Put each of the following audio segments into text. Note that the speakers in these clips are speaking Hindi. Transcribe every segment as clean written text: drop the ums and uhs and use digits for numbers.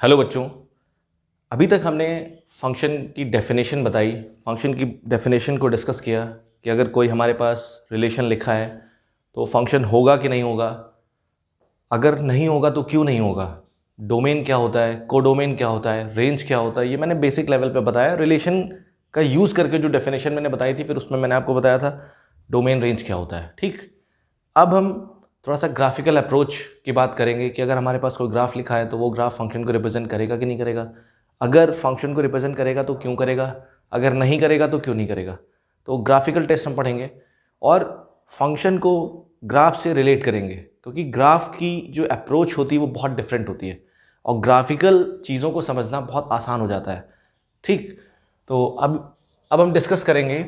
हेलो बच्चों। अभी तक हमने फंक्शन की डेफिनेशन बताई, फंक्शन की डेफिनेशन को डिस्कस किया कि अगर कोई हमारे पास रिलेशन लिखा है तो फंक्शन होगा कि नहीं होगा, अगर नहीं होगा तो क्यों नहीं होगा, डोमेन क्या होता है, कोडोमेन क्या होता है, रेंज क्या होता है, ये मैंने बेसिक लेवल पे बताया। रिलेशन का यूज़ करके जो डेफिनेशन मैंने बताई थी, फिर उसमें मैंने आपको बताया था डोमेन रेंज क्या होता है। ठीक, अब हम थोड़ा सा ग्राफिकल अप्रोच की बात करेंगे कि अगर हमारे पास कोई ग्राफ लिखा है तो वो ग्राफ फंक्शन को रिप्रेजेंट करेगा कि नहीं करेगा, अगर फंक्शन को रिप्रेजेंट करेगा तो क्यों करेगा, अगर नहीं करेगा तो क्यों नहीं करेगा। तो ग्राफिकल टेस्ट हम पढ़ेंगे और फंक्शन को ग्राफ से रिलेट करेंगे, क्योंकि ग्राफ की जो अप्रोच होती है वो बहुत डिफरेंट होती है और ग्राफिकल चीज़ों को समझना बहुत आसान हो जाता है। ठीक, तो अब हम डिस्कस करेंगे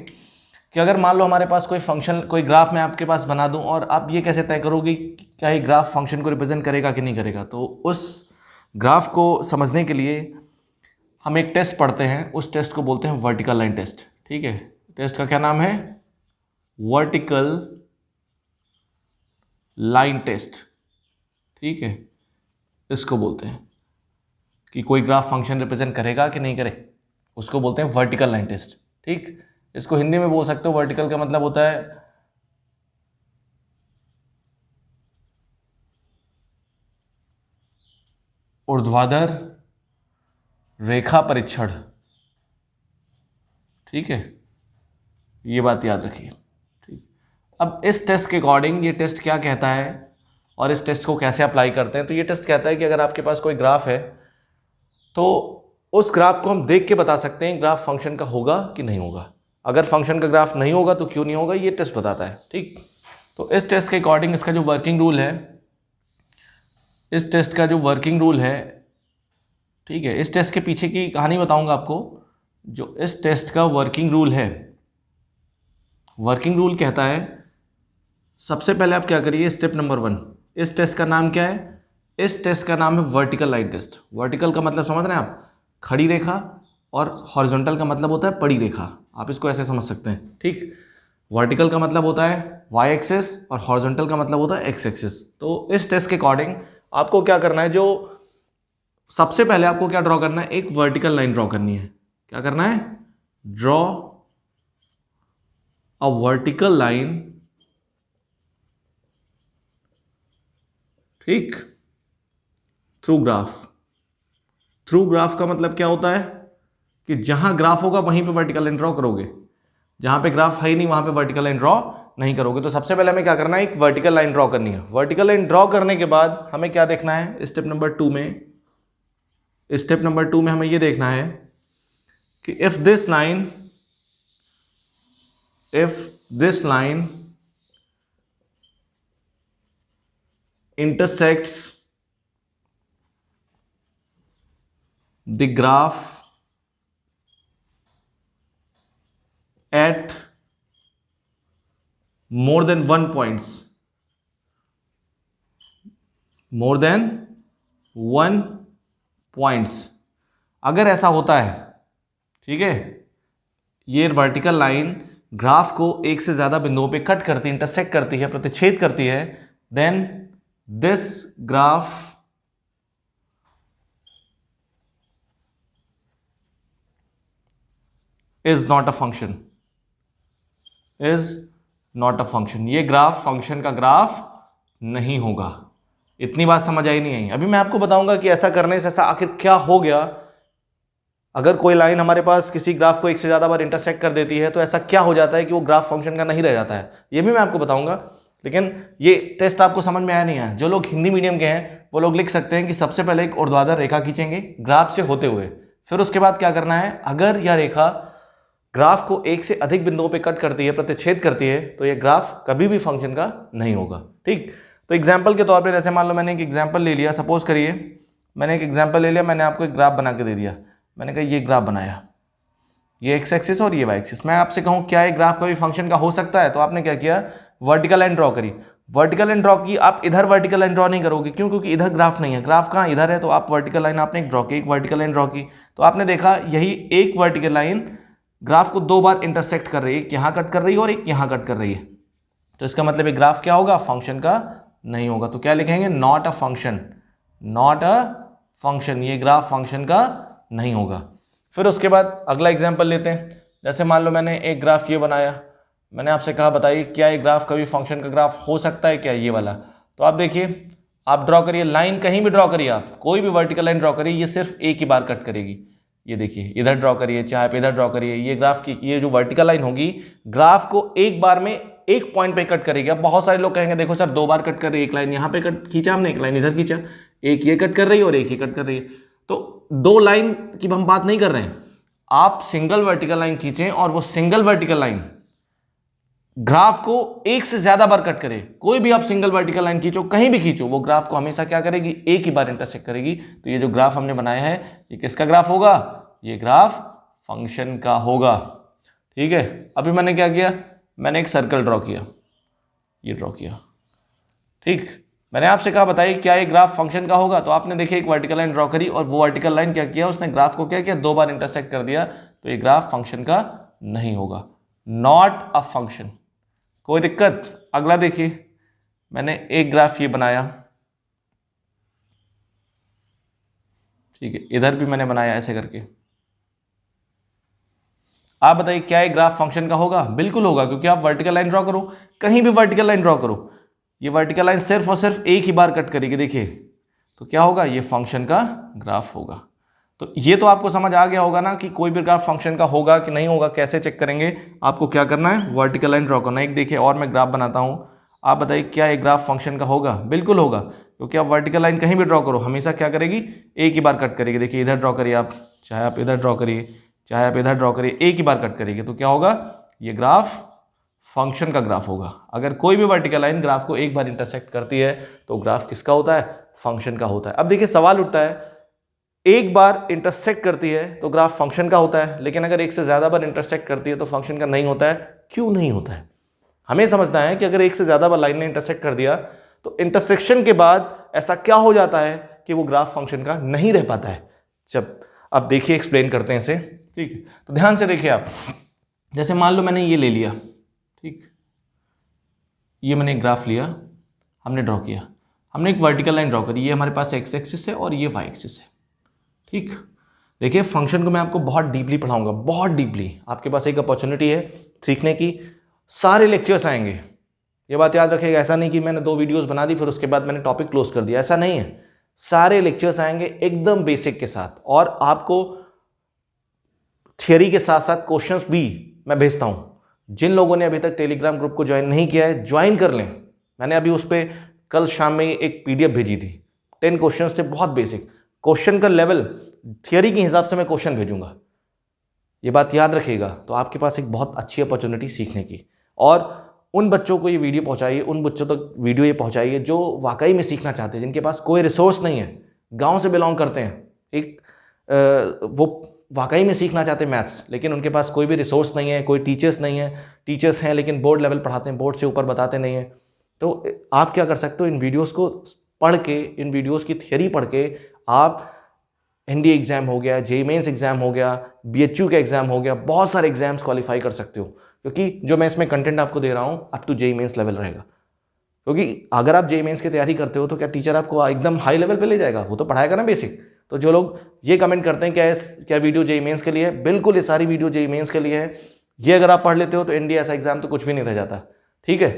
कि अगर मान लो हमारे पास कोई फंक्शन, कोई ग्राफ मैं आपके पास बना दूं और आप ये कैसे तय करोगे कि क्या ये ग्राफ फंक्शन को रिप्रेजेंट करेगा कि नहीं करेगा। तो उस ग्राफ को समझने के लिए हम एक टेस्ट पढ़ते हैं, उस टेस्ट को बोलते हैं वर्टिकल लाइन टेस्ट। ठीक है, टेस्ट का क्या नाम है? Vertical line test. ठीक है, इसको बोलते हैं कि कोई ग्राफ फंक्शन रिप्रेजेंट करेगा कि नहीं करे, उसको बोलते हैं वर्टिकल लाइन टेस्ट। ठीक, इसको हिंदी में बोल सकते हो, वर्टिकल का मतलब होता है ऊर्ध्वाधर रेखा परीक्षण। ठीक है, ये बात याद रखिए। ठीक, अब इस टेस्ट के अकॉर्डिंग ये टेस्ट क्या कहता है और इस टेस्ट को कैसे अप्लाई करते हैं। तो ये टेस्ट कहता है कि अगर आपके पास कोई ग्राफ है तो उस ग्राफ को हम देख के बता सकते हैं ग्राफ फंक्शन का होगा कि नहीं होगा, अगर फंक्शन का ग्राफ नहीं होगा तो क्यों नहीं होगा, ये टेस्ट बताता है। ठीक, तो इस टेस्ट के अकॉर्डिंग इसका जो वर्किंग रूल है, इस टेस्ट का जो वर्किंग रूल है, ठीक है, इस टेस्ट के पीछे की कहानी बताऊंगा आपको। जो इस टेस्ट का वर्किंग रूल है, वर्किंग रूल कहता है सबसे पहले आप क्या करिए, स्टेप नंबर 1, इस टेस्ट का नाम क्या है? इस टेस्ट का नाम है वर्टिकल लाइन टेस्ट। वर्टिकल का मतलब समझ रहे हैं आप, खड़ी रेखा, और हॉरिजॉन्टल का मतलब होता है पड़ी रेखा। आप इसको ऐसे समझ सकते हैं। ठीक, वर्टिकल का मतलब होता है वाई एक्सिस और हॉरिजॉन्टल का मतलब होता है एक्स एक्सिस। तो इस टेस्ट के अकॉर्डिंग आपको क्या करना है, जो सबसे पहले आपको क्या ड्रॉ करना है, एक वर्टिकल लाइन ड्रॉ करनी है। क्या करना है? Draw a vertical line. ठीक, थ्रू ग्राफ। थ्रू ग्राफ का मतलब क्या होता है कि जहां ग्राफ होगा वहीं पे वर्टिकल लाइन ड्रॉ करोगे, जहां पे ग्राफ है ही नहीं वहां पे वर्टिकल लाइन ड्रॉ नहीं करोगे। तो सबसे पहले हमें क्या करना है, एक वर्टिकल लाइन ड्रॉ करनी है। वर्टिकल लाइन ड्रॉ करने के बाद हमें क्या देखना है, स्टेप नंबर 2 में, स्टेप नंबर 2 में हमें ये देखना है कि if this line intersects the graph at more than 1 points, more than 1 points, अगर ऐसा होता है, ठीक है, ये वर्टिकल लाइन ग्राफ को एक से ज्यादा बिंदुओं पे कट करती है, इंटरसेक्ट करती है, प्रतिच्छेद करती है, then this graph is not a function, is not a function. ये ग्राफ फंक्शन का ग्राफ नहीं होगा। इतनी बात समझ आई नहीं आई? अभी मैं आपको बताऊंगा कि ऐसा करने से ऐसा आखिर क्या हो गया। अगर कोई लाइन हमारे पास किसी ग्राफ को एक से ज्यादा बार इंटरसेक्ट कर देती है तो ऐसा क्या हो जाता है कि वो ग्राफ फंक्शन का नहीं रह जाता है, ये भी मैं आपको बताऊंगा। लेकिन ये टेस्ट आपको समझ में आया नहीं आया? जो लोग हिंदी मीडियम के हैं वो लोग लिख सकते हैं कि सबसे पहले एक ऊर्ध्वाधर रेखा खींचेंगे ग्राफ से होते हुए, फिर उसके बाद क्या करना है, अगर यह रेखा ग्राफ को एक से अधिक बिंदुओं पे कट करती है, प्रतिच्छेद करती है, तो यह ग्राफ कभी भी फंक्शन का नहीं होगा। ठीक, तो एग्जाम्पल के तौर पर जैसे मान लो मैंने एक एग्जाम्पल ले लिया, सपोज करिए मैंने एक एग्जाम्पल ले लिया, मैंने आपको एक ग्राफ बना के दे दिया, मैंने कहा ये ग्राफ बनाया, ये एक्स एक्सिस और ये वाई एक्सिस। मैं आपसे कहूँ क्या ये ग्राफ कभी फंक्शन का हो सकता है, तो आपने क्या किया, वर्टिकल लाइन ड्रॉ करी। वर्टिकल लाइन ड्रॉ की, आप इधर वर्टिकल लाइन ड्रॉ नहीं करोगे, क्यों? क्योंकि इधर ग्राफ नहीं है, ग्राफ कहाँ, इधर है। तो आप वर्टिकल लाइन आपने ड्रॉ की, एक वर्टिकल लाइन ड्रॉ की, तो आपने देखा यही एक वर्टिकल लाइन ग्राफ को 2 बार इंटरसेक्ट कर रही है, एक यहाँ कट कर रही है और एक यहाँ कट कर रही है। तो इसका मतलब ये ग्राफ क्या होगा, फंक्शन का नहीं होगा। तो क्या लिखेंगे, not a function, not a function, ये ग्राफ फंक्शन का नहीं होगा। फिर उसके बाद अगला एग्जाम्पल लेते हैं। जैसे मान लो मैंने एक ग्राफ ये बनाया, मैंने आपसे कहा बताइए क्या ये ग्राफ कभी फंक्शन का ग्राफ हो सकता है क्या, ये वाला। तो आप देखिए, आप ड्रॉ करिए लाइन, कहीं भी ड्रॉ करिए, आप कोई भी वर्टिकल लाइन ड्रॉ करिए, ये सिर्फ एक ही बार कट करेगी। ये देखिए इधर ड्रॉ करिए, चाहे आप इधर ड्रॉ करिए, ये ग्राफ की ये जो वर्टिकल लाइन होगी ग्राफ को एक बार में एक पॉइंट पे कट करेगी। अब बहुत सारे लोग कहेंगे देखो सर 2 बार कट कर रही है, एक लाइन यहाँ पे कट खींचा हमने, एक लाइन इधर खींचा, एक ये कट कर रही है और एक ये कट कर रही है। तो 2 लाइन की हम बात नहीं कर रहे हैं, आप सिंगल वर्टिकल लाइन खींचें और वो सिंगल वर्टिकल लाइन ग्राफ को एक से ज्यादा बार कट करे। कोई भी आप सिंगल वर्टिकल लाइन खींचो, कहीं भी खींचो, वो ग्राफ को हमेशा क्या करेगी, एक ही बार इंटरसेक्ट करेगी। तो ये जो ग्राफ हमने बनाया है ये किसका ग्राफ होगा, ये ग्राफ फंक्शन का होगा। ठीक है, अभी मैंने क्या किया, मैंने एक सर्कल ड्रॉ किया, ये ड्रॉ किया। ठीक, मैंने आपसे कहा बताइए क्या ये ग्राफ फंक्शन का होगा, तो आपने देखिए एक वर्टिकल लाइन ड्रॉ करी और वो वर्टिकल लाइन क्या किया, उसने ग्राफ को क्या किया, 2 बार इंटरसेक्ट कर दिया। तो ये ग्राफ फंक्शन का नहीं होगा, नॉट अ फंक्शन। कोई दिक्कत। अगला देखिए, मैंने एक ग्राफ ये बनाया, ठीक है, इधर भी मैंने बनाया ऐसे करके। आप बताइए क्या ये ग्राफ फंक्शन का होगा, बिल्कुल होगा, क्योंकि आप वर्टिकल लाइन ड्रॉ करो, कहीं भी वर्टिकल लाइन ड्रॉ करो, ये वर्टिकल लाइन सिर्फ और सिर्फ एक ही बार कट करेगी। देखिए तो क्या होगा, ये फंक्शन का ग्राफ होगा। तो ये तो आपको समझ आ गया होगा ना कि कोई भी ग्राफ फंक्शन का होगा कि नहीं होगा, कैसे चेक करेंगे। आपको क्या करना है, वर्टिकल लाइन ड्रॉ करना है। एक देखिए और मैं ग्राफ बनाता हूँ, आप बताइए क्या ये ग्राफ फंक्शन का होगा, बिल्कुल होगा, क्योंकि आप वर्टिकल लाइन कहीं भी ड्रॉ करो हमेशा क्या करेगी, एक ही बार कट करेगी। देखिए इधर ड्रॉ करिए आप, चाहे आप इधर ड्रॉ करिए, चाहे आप इधर ड्रॉ करिए, एक ही बार कट करेगी। तो क्या होगा, ये ग्राफ फंक्शन का ग्राफ होगा। अगर कोई भी वर्टिकल लाइन ग्राफ को एक बार इंटरसेक्ट करती है तो ग्राफ किसका होता है, फंक्शन का होता है। अब देखिए सवाल उठता है, एक बार इंटरसेक्ट करती है तो ग्राफ फंक्शन का होता है, लेकिन अगर एक से ज्यादा बार इंटरसेक्ट करती है तो फंक्शन का नहीं होता है। क्यों नहीं होता है, हमें समझना है कि अगर एक से ज्यादा बार लाइन ने इंटरसेक्ट कर दिया तो इंटरसेक्शन के बाद ऐसा क्या हो जाता है कि वो ग्राफ फंक्शन का नहीं रह पाता है। जब अब देखिए एक्सप्लेन करते हैं इसे, ठीक है। तो ध्यान से देखिए आप, जैसे मान लो मैंने ये ले लिया, ठीक, ये मैंने एक ग्राफ लिया, हमने ड्रॉ किया, हमने एक वर्टिकल लाइन ड्रॉ करी, ये हमारे पास एक्स एक्सिस है और ये वाई एक्सिस है। ठीक, देखिए फंक्शन को मैं आपको बहुत डीपली पढ़ाऊंगा, बहुत डीपली। आपके पास एक अपॉर्चुनिटी है सीखने की, सारे लेक्चर्स आएंगे, ये बात याद रखिएगा। ऐसा नहीं कि मैंने 2 वीडियोस बना दी फिर उसके बाद मैंने टॉपिक क्लोज कर दिया, ऐसा नहीं है। सारे लेक्चर्स आएंगे एकदम बेसिक के साथ, और आपको थियरी के साथ साथ क्वेश्चंस भी मैं भेजता हूं। जिन लोगों ने अभी तक टेलीग्राम ग्रुप को ज्वाइन नहीं किया है, ज्वाइन कर लें। मैंने अभी उस पर कल शाम में एक PDF भेजी थी, 10 क्वेश्चंस थे, बहुत बेसिक क्वेश्चन का लेवल, थियरी के हिसाब से मैं क्वेश्चन भेजूंगा, ये बात याद रखिएगा। तो आपके पास एक बहुत अच्छी अपॉर्चुनिटी सीखने की, और उन बच्चों को ये वीडियो पहुंचाइए, उन बच्चों तक वीडियो ये पहुंचाइए जो वाकई में सीखना चाहते हैं, जिनके पास कोई रिसोर्स नहीं है, गांव से बिलोंग करते हैं, वो वाकई में सीखना चाहते हैं मैथ्स, लेकिन उनके पास कोई भी रिसोर्स नहीं है, कोई टीचर्स नहीं है, टीचर्स हैं लेकिन बोर्ड लेवल पढ़ाते हैं, बोर्ड से ऊपर बताते नहीं हैं। तो आप क्या कर सकते हो, इन वीडियोस को पढ़ के, इन वीडियोस की थियरी पढ़ के आप NDA एग्जाम हो गया, JEE मेंस एग्जाम हो गया, BHU का एग्जाम हो गया, बहुत सारे एग्जाम्स क्वालिफाई कर सकते हो, क्योंकि जो मैं इसमें कंटेंट आपको दे रहा हूँ up to JEE mains level रहेगा। क्योंकि अगर आप JEE मेंस की तैयारी करते हो तो क्या टीचर आपको एकदम हाई लेवल पे ले जाएगा, वो तो पढ़ाएगा ना बेसिक। तो जो लोग ये कमेंट करते हैं क्या वीडियो JEE मेंस के लिए है, बिल्कुल ये सारी वीडियो JEE मेंस के लिए है। ये अगर आप पढ़ लेते हो तो NDA ऐसा एग्जाम तो कुछ भी नहीं रह जाता, ठीक है।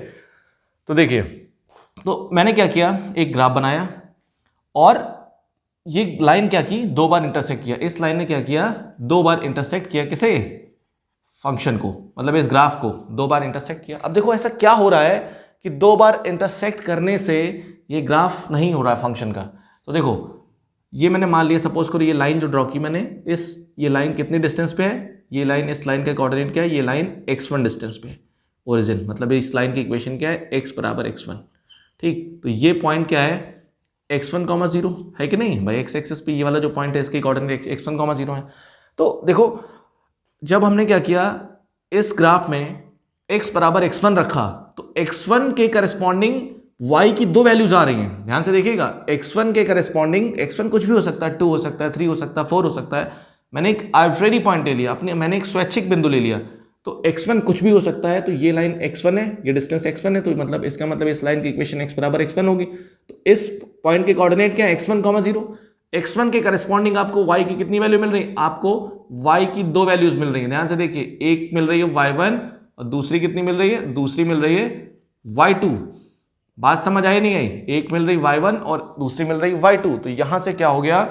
तो देखिए, तो मैंने क्या किया, एक ग्राफ बनाया और ये लाइन क्या की, 2 बार इंटरसेक्ट किया। इस लाइन ने क्या किया, 2 बार इंटरसेक्ट किया, किसे, फंक्शन को, मतलब इस ग्राफ को 2 बार इंटरसेक्ट किया। अब देखो ऐसा क्या हो रहा है कि 2 बार इंटरसेक्ट करने से ये ग्राफ नहीं हो रहा है फंक्शन का। तो देखो ये मैंने मान लिया, सपोज करो ये लाइन जो ड्रॉ की मैंने, ये लाइन कितनी डिस्टेंस पे है, ये लाइन इस लाइन का कोऑर्डिनेट क्या है, ये लाइन x1 डिस्टेंस पे है, ओरिजिन, मतलब इस लाइन की इक्वेशन क्या है, x बराबर x1। ठीक, तो ये पॉइंट क्या है, x1, 0 है कि नहीं भाई, x एक्सिस पे ये वाला जो पॉइंट है इसके कोऑर्डिनेट x1, 0 है। तो देखो जब हमने क्या किया, इस ग्राफ में x बराबर x1 रखा तो x1 के करस्पॉन्डिंग y की 2 वैल्यूज आ रही हैं, ध्यान से देखिएगा। x1 के करस्पॉन्डिंग, x1 कुछ भी हो सकता है, 2 हो सकता है, 3 हो सकता है, 4 हो सकता है। मैंने एक आर्बिट्रेरी पॉइंट ले लिया, मैंने एक स्वैच्छिक बिंदु ले लिया, तो x1 कुछ भी हो सकता है। तो ये लाइन x1 है, ये डिस्टेंस x1 है, तो मतलब इसका मतलब इस लाइन की इक्वेशन x बराबर x1 होगी। तो इस पॉइंट के कोऑर्डिनेट क्या है, x1, 0। x1 के करस्पॉन्डिंग आपको y की कितनी वैल्यू मिल रही है? आपको y की 2 वैल्यूज मिल रही है। ध्यान से देखिए, एक मिल रही है y1 और दूसरी कितनी मिल रही है? दूसरी मिल रही है y2। बात समझ आई नहीं आई? एक मिल रही y1 और दूसरी मिल रही y2। तो यहां से क्या हो गया?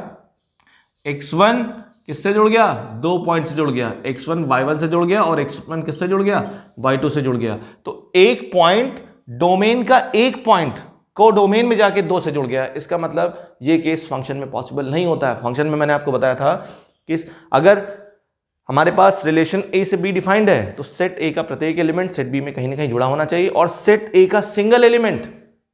x1 किससे जुड़ गया? 2 पॉइंट से जुड़ गया। x1 y1 से जुड़ गया और x1 किससे जुड़ गया? y2 से जुड़ गया। तो एक पॉइंट, डोमेन का एक पॉइंट को डोमेन में जाके 2 से जुड़ गया। इसका मतलब ये केस फंक्शन में पॉसिबल नहीं होता है। फंक्शन में मैंने आपको बताया था कि अगर हमारे पास रिलेशन ए से बी डिफाइंड है तो सेट ए का प्रत्येक एलिमेंट सेट बी में कहीं ना कहीं जुड़ा होना चाहिए, और सेट ए का सिंगल एलिमेंट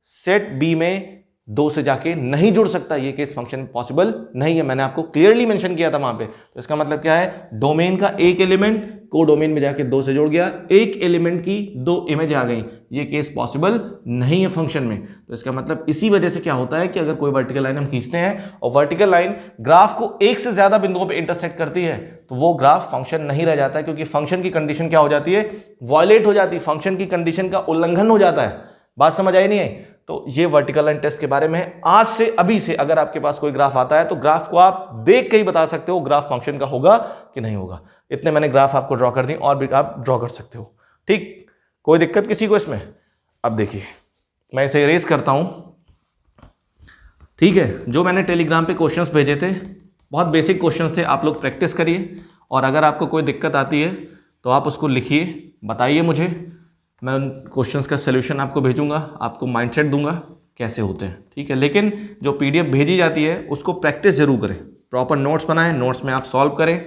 सेट बी में 2 से जाके नहीं जुड़ सकता। ये केस फंक्शन में पॉसिबल नहीं है, मैंने आपको क्लियरली मेंशन किया था वहां पे। तो इसका मतलब क्या है? डोमेन का एक एलिमेंट को डोमेन में जाके 2 से जुड़ गया, एक एलिमेंट की 2 इमेज आ गई। ये केस पॉसिबल नहीं है फंक्शन में। तो इसका मतलब इसी वजह से क्या होता है कि अगर कोई वर्टिकल लाइन हम खींचते हैं और वर्टिकल लाइन ग्राफ को एक से ज्यादा बिंदुओं पे इंटरसेक्ट करती है तो वो ग्राफ फंक्शन नहीं रह जाता है, क्योंकि फंक्शन की कंडीशन क्या हो जाती है? वॉयलेट हो जाती है, फंक्शन की कंडीशन का उल्लंघन हो जाता है। बात समझ आई नहीं आई? तो ये वर्टिकल लाइन टेस्ट के बारे में है। आज से, अभी से अगर आपके पास कोई ग्राफ आता है तो ग्राफ को आप देख के ही बता सकते हो ग्राफ फंक्शन का होगा कि नहीं होगा। इतने मैंने ग्राफ आपको ड्रॉ कर दी, और भी आप ड्रॉ कर सकते हो। ठीक, कोई दिक्कत किसी को इसमें? अब देखिए, मैं इसे इरेज करता हूं। ठीक है, जो मैंने टेलीग्राम पे क्वेश्चंस भेजे थे, बहुत बेसिक क्वेश्चंस थे, आप लोग प्रैक्टिस करिए, और अगर आपको कोई दिक्कत आती है तो आप उसको लिखिए, बताइए मुझे। मैं उन क्वेश्चंस का सलूशन आपको भेजूंगा, आपको माइंडसेट दूंगा कैसे होते हैं। ठीक है, लेकिन जो पीडीएफ भेजी जाती है उसको प्रैक्टिस जरूर करें, प्रॉपर नोट्स बनाएं, नोट्स में आप सॉल्व करें।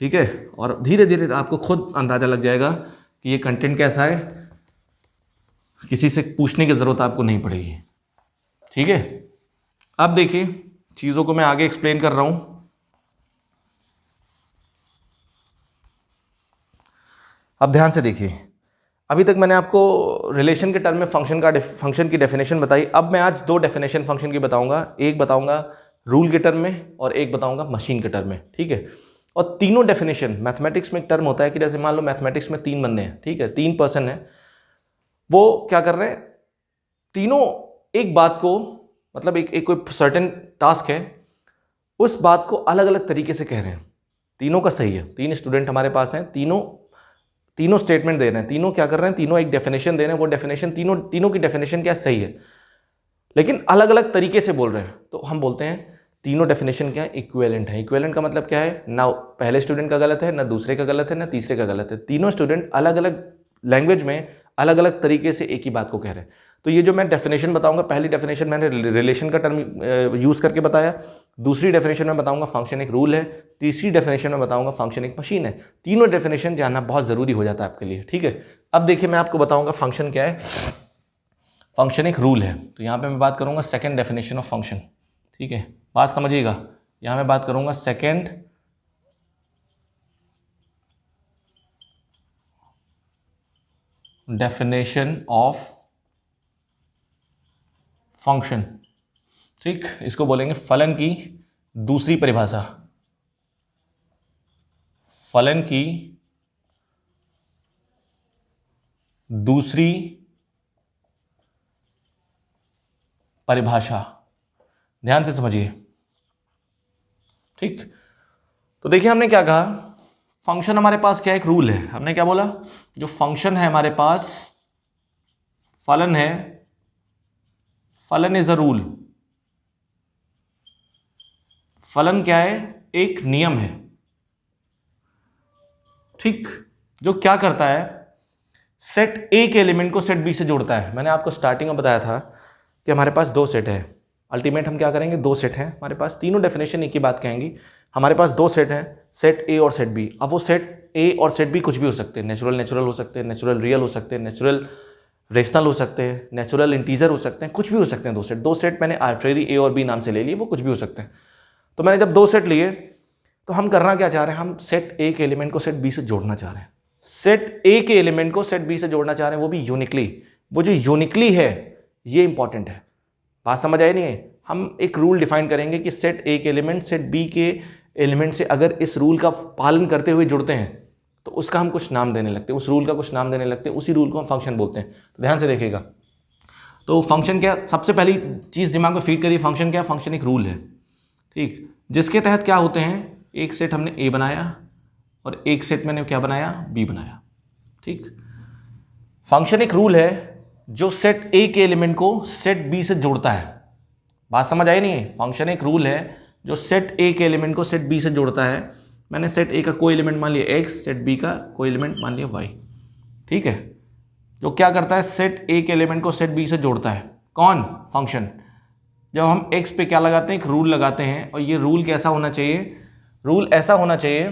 ठीक है, और धीरे धीरे आपको खुद अंदाजा लग जाएगा कि ये कंटेंट कैसा है, किसी से पूछने की जरूरत आपको नहीं पड़ेगी। ठीक है, अब देखिए चीज़ों को मैं आगे एक्सप्लेन कर रहा हूं। अब ध्यान से देखिए, अभी तक मैंने आपको रिलेशन के टर्म में फंक्शन की डेफिनेशन बताई। अब मैं आज 2 डेफिनेशन फंक्शन की बताऊंगा, एक बताऊंगा रूल के टर्म में और एक बताऊंगा मशीन के टर्म में। ठीक है, और तीनों डेफिनेशन, मैथमेटिक्स में एक टर्म होता है कि जैसे मान लो मैथमेटिक्स में 3 बंदे हैं, ठीक है, 3 पर्सन है, वो क्या कर रहे हैं, तीनों एक बात को, मतलब एक कोई सर्टेन टास्क है, उस बात को अलग अलग तरीके से कह रहे हैं। तीनों का सही है, 3 स्टूडेंट हमारे पास हैं, तीनों स्टेटमेंट दे रहे हैं, तीनों क्या कर रहे हैं, तीनों एक डेफिनेशन दे रहे हैं, वो डेफिनेशन तीनों की डेफिनेशन क्या सही है, लेकिन अलग अलग तरीके से बोल रहे हैं। तो हम बोलते हैं तीनों डेफिनेशन क्या है, इक्विवेलेंट है। इक्विवेलेंट का मतलब क्या है, ना पहले स्टूडेंट का गलत है, ना दूसरे का गलत है, ना तीसरे का गलत है, तीनों स्टूडेंट अलग अलग लैंग्वेज में अलग अलग तरीके से एक ही बात को कह रहे हैं। तो ये जो मैं डेफिनेशन बताऊंगा, पहली डेफिनेशन मैंने रिलेशन का टर्म यूज करके बताया, दूसरी डेफिनेशन में बताऊंगा फंक्शन एक रूल है, तीसरी डेफिनेशन में बताऊंगा फंक्शन एक मशीन है। तीनों डेफिनेशन जानना बहुत जरूरी हो जाता है आपके लिए। ठीक है, अब देखिए मैं आपको बताऊंगा फंक्शन क्या है, फंक्शन एक रूल है। तो यहां पे मैं बात करूंगा सेकंड डेफिनेशन ऑफ फंक्शन। ठीक है, बात समझिएगा, यहां मैं बात करूंगा सेकंड डेफिनेशन ऑफ फंक्शन। ठीक, इसको बोलेंगे फलन की दूसरी परिभाषा, फलन की दूसरी परिभाषा। ध्यान से समझिए। ठीक, तो देखिए हमने क्या कहा, फंक्शन हमारे पास क्या एक रूल है। हमने क्या बोला, जो फंक्शन है हमारे पास, फलन है, फलन इज अ रूल। फलन क्या है, एक नियम है। ठीक, जो क्या करता है, सेट ए के एलिमेंट को सेट बी से जोड़ता है। मैंने आपको स्टार्टिंग में बताया था कि हमारे पास 2 सेट है, अल्टीमेट हम क्या करेंगे, 2 सेट हैं हमारे पास, तीनों डेफिनेशन एक ही बात कहेंगी। हमारे पास 2 सेट हैं, सेट ए और सेट बी। अब वो सेट ए और सेट बी कुछ भी हो सकते हैं, नेचुरल हो सकते हैं, नेचुरल रियल हो सकते हैं, नेचुरल रेशनल हो सकते हैं, नेचुरल इंटीजर हो सकते हैं, कुछ भी हो सकते हैं। 2 सेट मैंने आर्बिट्रेरी ए और बी नाम से ले लिए, वो कुछ भी हो सकते हैं। तो मैंने जब 2 सेट लिए तो हम करना क्या चाह रहे हैं, हम सेट ए के एलिमेंट को सेट बी से जोड़ना चाह रहे हैं। सेट ए के एलिमेंट को सेट बी से जोड़ना चाह रहे हैं, वो भी यूनिकली। वो जो यूनिकली है ये इंपॉर्टेंट है। बात समझ आई नहीं है? हम एक रूल डिफाइन करेंगे कि सेट ए के एलिमेंट सेट बी के एलिमेंट से अगर इस रूल का पालन करते हुए जुड़ते हैं तो उसका हम कुछ नाम देने लगते हैं, उस रूल का कुछ नाम देने लगते हैं, उसी रूल को हम फंक्शन बोलते हैं। तो ध्यान से देखिएगा, तो फंक्शन क्या, सबसे पहली चीज़ दिमाग में फीड करिए, फंक्शन क्या, फंक्शन एक रूल है। ठीक, जिसके तहत क्या होते हैं, एक सेट हमने ए बनाया और एक सेट मैंने क्या बनाया, बी बनाया। ठीक, फंक्शन एक रूल है जो सेट ए के एलिमेंट को सेट बी से जोड़ता है। बात समझ आई नहीं? फंक्शन एक रूल है जो सेट ए के एलिमेंट को सेट बी से जोड़ता है। मैंने सेट ए का कोई एलिमेंट मान लिया x, सेट बी का कोई एलिमेंट मान लिया y। ठीक है, जो क्या करता है, सेट ए के एलिमेंट को सेट बी से जोड़ता है। कौन? फंक्शन। जब हम x पे क्या लगाते हैं, एक रूल लगाते हैं, और ये रूल कैसा होना चाहिए, रूल ऐसा होना चाहिए।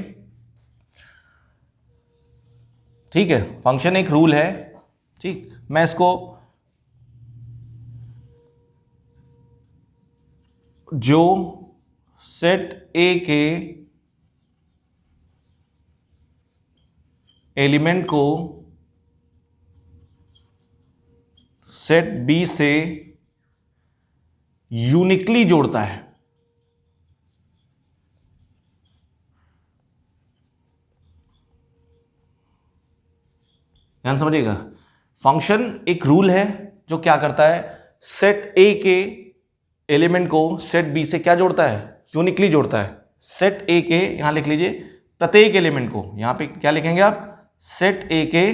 ठीक है, फंक्शन एक रूल है। ठीक, मैं इसको जो सेट ए के एलिमेंट को सेट बी से यूनिकली जोड़ता है। ध्यान समझिएगा, फंक्शन एक रूल है जो क्या करता है, सेट ए के एलिमेंट को सेट बी से क्या जोड़ता है, यूनिकली जोड़ता है। सेट ए के, यहां लिख लीजिए, प्रत्येक एलिमेंट को, यहां पे क्या लिखेंगे आप, सेट ए के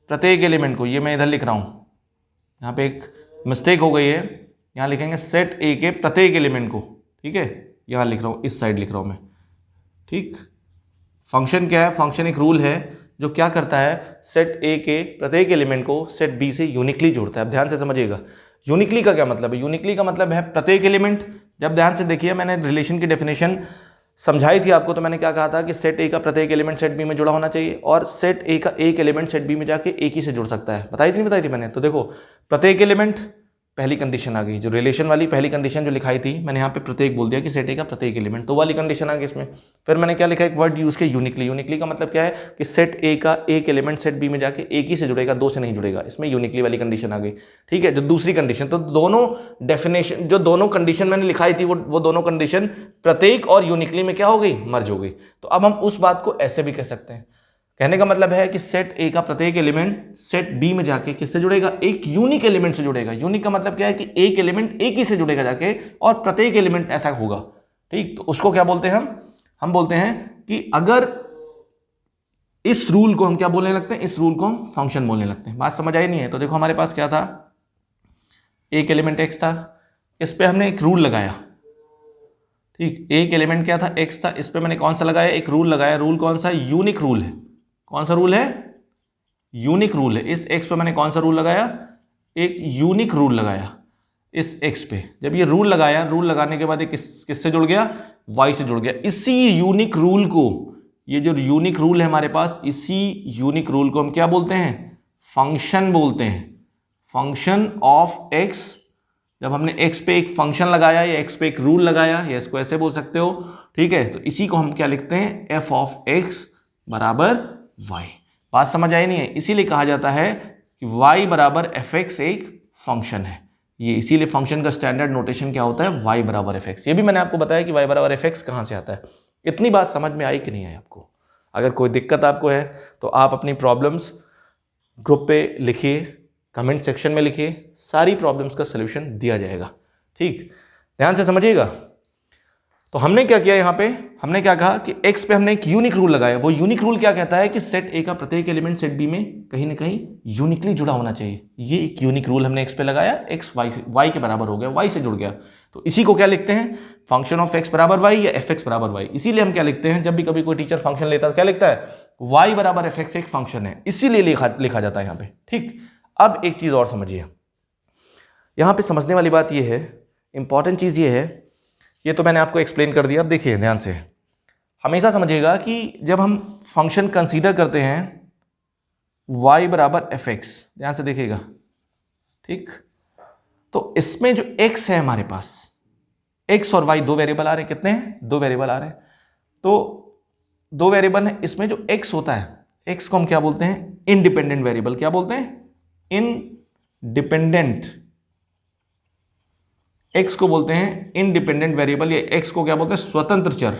प्रत्येक एलिमेंट को, ये मैं इधर लिख रहा हूं, यहां पे एक मिस्टेक हो गई है, यहां लिखेंगे सेट ए के प्रत्येक एलिमेंट को। ठीक है, यहां लिख रहा हूं, इस साइड लिख रहा हूं मैं। ठीक, फंक्शन क्या है, फंक्शन एक रूल है जो क्या करता है, सेट ए के प्रत्येक एलिमेंट को सेट बी से यूनिकली जोड़ता है। अब ध्यान से समझिएगा, यूनिकली का क्या मतलब है, यूनिकली का मतलब है प्रत्येक एलिमेंट। जब ध्यान से देखिए, मैंने रिलेशन की डेफिनेशन समझाई थी आपको, तो मैंने क्या कहा था कि सेट ए का प्रत्येक एलिमेंट सेट बी में जुड़ा होना चाहिए, और सेट ए का एक एलिमेंट सेट बी में जाके एक ही से जुड़ सकता है। बताई थी नहीं बताई थी मैंने? तो देखो, प्रत्येक एलिमेंट, पहली कंडीशन आ गई, जो रिलेशन वाली पहली कंडीशन जो लिखाई थी, मैंने यहाँ पे प्रत्येक बोल दिया कि सेट ए का प्रत्येक एलिमेंट, तो वाली कंडीशन आ गई इसमें। फिर मैंने क्या लिखा, एक वर्ड यूज किया, यूनिकली। यूनिकली का मतलब क्या है कि सेट ए का एक एलिमेंट सेट बी में जाके एक ही से जुड़ेगा, दो से नहीं जुड़ेगा, इसमें यूनिकली वाली कंडीशन आ गई। ठीक है, जो दूसरी कंडीशन, तो दोनों डेफिनेशन, जो दोनों कंडीशन मैंने लिखाई थी, वो दोनों कंडीशन प्रत्येक और यूनिकली में क्या हो गई, मर्ज हो गई। तो अब हम उस बात को ऐसे भी कह सकते हैं, कहने का मतलब है कि सेट ए का प्रत्येक एलिमेंट सेट बी में जाके किससे जुड़ेगा, एक यूनिक एलिमेंट से जुड़ेगा। यूनिक का मतलब क्या है कि एक एलिमेंट एक ही से जुड़ेगा जाके, और प्रत्येक एलिमेंट ऐसा होगा। ठीक, तो उसको क्या बोलते हैं हम बोलते हैं कि अगर इस रूल को हम क्या बोलने लगते हैं, इस रूल को हम फंक्शन बोलने लगते हैं। बात समझ आई नहीं है? तो देखो, हमारे पास क्या था, एक एलिमेंट एक्स था, इस पे हमने एक रूल लगाया। ठीक, एक एलिमेंट क्या था, एक्स था, इस पे मैंने कौन सा लगाया, एक रूल लगाया। रूल कौन सा है, यूनिक रूल है। कौन सा रूल है, यूनिक रूल है। इस एक्स पे मैंने कौन सा रूल लगाया, एक यूनिक रूल लगाया इस एक्स पे। जब ये रूल लगाया, रूल लगाने के बाद ये किससे जुड़ गया, वाई से जुड़ गया। इसी यूनिक रूल को, ये जो यूनिक रूल है हमारे पास, इसी यूनिक रूल को हम क्या बोलते हैं, फंक्शन बोलते हैं, फंक्शन ऑफ एक्स। जब हमने एक्स पे एक फंक्शन लगाया या एक्स पे एक रूल लगाया, या इसको ऐसे बोल सकते हो। ठीक है, तो इसी को हम क्या लिखते हैं, एफ ऑफ एक्स बराबर वाई। बात समझ आई नहीं है? इसीलिए कहा जाता है कि y बराबर एफ एक्स एक फंक्शन है। ये इसीलिए फंक्शन का स्टैंडर्ड नोटेशन क्या होता है, y बराबर एफ एक्स। ये भी मैंने आपको बताया कि y बराबर एफ एक्स कहां से आता है। इतनी बात समझ में आई कि नहीं आई आपको? अगर कोई दिक्कत आपको है तो आप अपनी प्रॉब्लम्स ग्रुप पे लिखिए, कमेंट सेक्शन में लिखिए, सारी प्रॉब्लम्स का सोल्यूशन दिया जाएगा। ठीक, ध्यान से समझिएगा। तो हमने क्या किया, यहाँ पे हमने क्या कहा कि x पे हमने एक यूनिक रूल लगाया। वो यूनिक रूल क्या कहता है कि सेट a का प्रत्येक एलिमेंट सेट b में कहीं ना कहीं यूनिकली जुड़ा होना चाहिए। ये एक यूनिक रूल हमने x पे लगाया, x y के बराबर हो गया, y से जुड़ गया। तो इसी को क्या लिखते हैं, फंक्शन ऑफ x बराबर y या एफ एक्स बराबर y। इसीलिए हम क्या लिखते हैं, जब भी कभी कोई टीचर फंक्शन लेता है क्या लिखता है, y बराबर एफ एक्स एक फंक्शन है, इसीलिए लिखा जाता है यहाँ पे। ठीक, अब एक चीज और समझिए, यहाँ पे समझने वाली बात यह है, इंपॉर्टेंट चीज ये है, ये तो मैंने आपको एक्सप्लेन कर दिया। अब देखिए ध्यान से, हमेशा समझिएगा कि जब हम फंक्शन कंसीडर करते हैं y बराबर एफ एक्स, ध्यान से देखिएगा। ठीक, तो इसमें जो x है हमारे पास, x और y दो वेरिएबल आ रहे हैं। कितने हैं, दो वेरिएबल आ रहे हैं। तो दो वेरिएबल है, इसमें जो x होता है, x को हम क्या बोलते हैं, इंडिपेंडेंट वेरिएबल। क्या बोलते हैं, इंडिपेंडेंट। x को बोलते हैं इंडिपेंडेंट वेरिएबल, या x को क्या बोलते हैं, स्वतंत्र चर।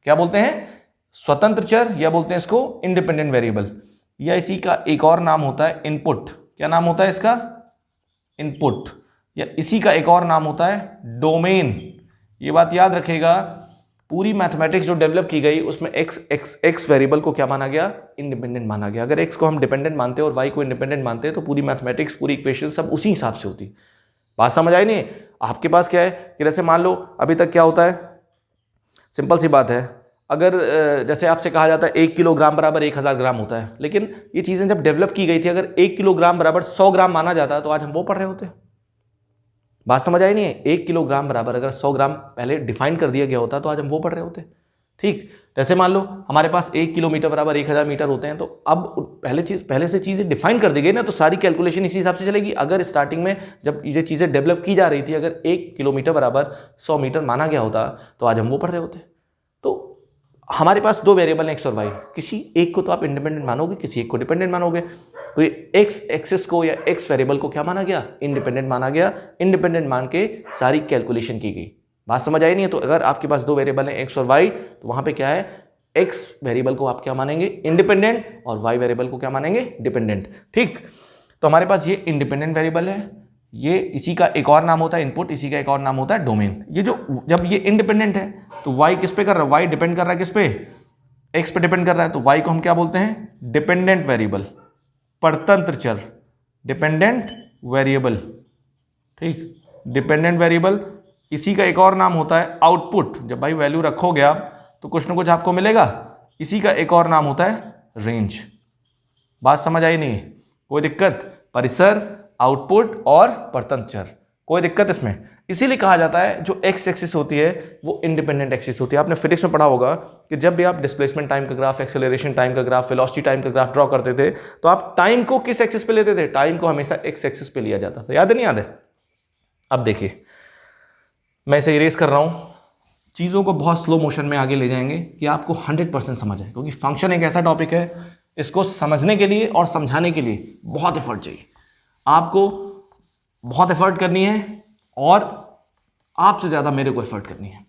क्या बोलते हैं, स्वतंत्र चर, या बोलते हैं इसको इंडिपेंडेंट वेरिएबल, या इसी का एक और नाम होता है इनपुट। क्या नाम होता है इसका, इनपुट, या इसी का एक और नाम होता है डोमेन। ये बात याद रखिएगा, पूरी मैथमेटिक्स जो डेवलप की गई उसमें एक्स वेरिएबल को क्या माना गया, इंडिपेंडेंट माना गया। अगर एक्स को हम डिपेंडेंट मानते और वाई को इंडिपेंडेंट मानते तो पूरी मैथमेटिक्स, पूरी इक्वेशन सब उसी हिसाब से होती। बात समझ आई नहीं? आपके पास क्या है कि जैसे मान लो अभी तक क्या होता है, सिंपल सी बात है, अगर जैसे आपसे कहा जाता है 1 किलोग्राम बराबर 1000 ग्राम होता है, लेकिन ये चीज़ें जब डेवलप की गई थी, अगर 1 किलोग्राम बराबर 100 ग्राम माना जाता तो आज हम वो पढ़ रहे होते। बात समझ आई नहीं है? 1 किलोग्राम बराबर अगर 100 ग्राम पहले डिफाइन कर दिया गया होता तो आज हम वो पढ़ रहे होते। ठीक, जैसे मान लो हमारे पास 1 किलोमीटर बराबर 1000 मीटर होते हैं, तो अब पहले से चीज़ें डिफाइन कर दी गई ना, तो सारी कैलकुलेशन इसी हिसाब से चलेगी। अगर स्टार्टिंग में जब ये चीज़ें डेवलप की जा रही थी, अगर 1 किलोमीटर बराबर 100 मीटर माना गया होता तो आज हम वो पढ़ रहे होते। तो हमारे पास दो वेरिएबल हैं एक्स और वाई, किसी एक को तो आप इंडिपेंडेंट मानोगे, किसी एक को डिपेंडेंट मानोगे। तो ये एक्स एक्सिस को या एक्स वेरिएबल को क्या माना गया, इंडिपेंडेंट माना गया। इंडिपेंडेंट मान के सारी कैलकुलेशन की गई। बात समझ आई नहीं है? तो अगर आपके पास दो वेरिएबल हैं एक्स और वाई, तो वहां पे क्या है, एक्स वेरिएबल को आप क्या मानेंगे, इंडिपेंडेंट, और वाई वेरिएबल को क्या मानेंगे, डिपेंडेंट। ठीक, तो हमारे पास ये इंडिपेंडेंट वेरिएबल है, ये इसी का एक और नाम होता है इनपुट, इसी का एक और नाम होता है डोमेन। ये जो जब ये इंडिपेंडेंट है तो y किस पे कर रहा है, y डिपेंड कर रहा है किस पे, x पे डिपेंड कर रहा है, तो y को हम क्या बोलते हैं, डिपेंडेंट वेरिएबल, परतंत्र चर, डिपेंडेंट वेरिएबल। ठीक, डिपेंडेंट वेरिएबल, इसी का एक और नाम होता है आउटपुट। जब भाई वैल्यू रखोगे आप तो कुछ ना कुछ आपको मिलेगा, इसी का एक और नाम होता है रेंज। बात समझ आई नहीं? कोई दिक्कत? परिसर, आउटपुट और परतंत्र चर, कोई दिक्कत इसमें? इसीलिए कहा जाता है जो एक्स एक्सिस होती है वो इंडिपेंडेंट एक्सिस होती है। आपने फिजिक्स में पढ़ा होगा कि जब भी आप डिस्प्लेसमेंट टाइम का ग्राफ, एक्सेलरेशन टाइम का ग्राफ, वेलोसिटी टाइम का ग्राफ ड्रॉ करते थे तो आप टाइम को किस एक्सिस पे लेते थे, टाइम को हमेशा एक्स एक्सिस पे लिया जाता था। याद है नहीं याद है? अब देखिए मैं इसे इरेज कर रहा हूं, चीज़ों को बहुत स्लो मोशन में आगे ले जाएंगे कि आपको 100% समझ आए, क्योंकि फंक्शन एक ऐसा टॉपिक है, इसको समझने के लिए और समझाने के लिए बहुत एफर्ट चाहिए। आपको बहुत एफर्ट करनी है और आपसे ज़्यादा मेरे को एफर्ट करनी है,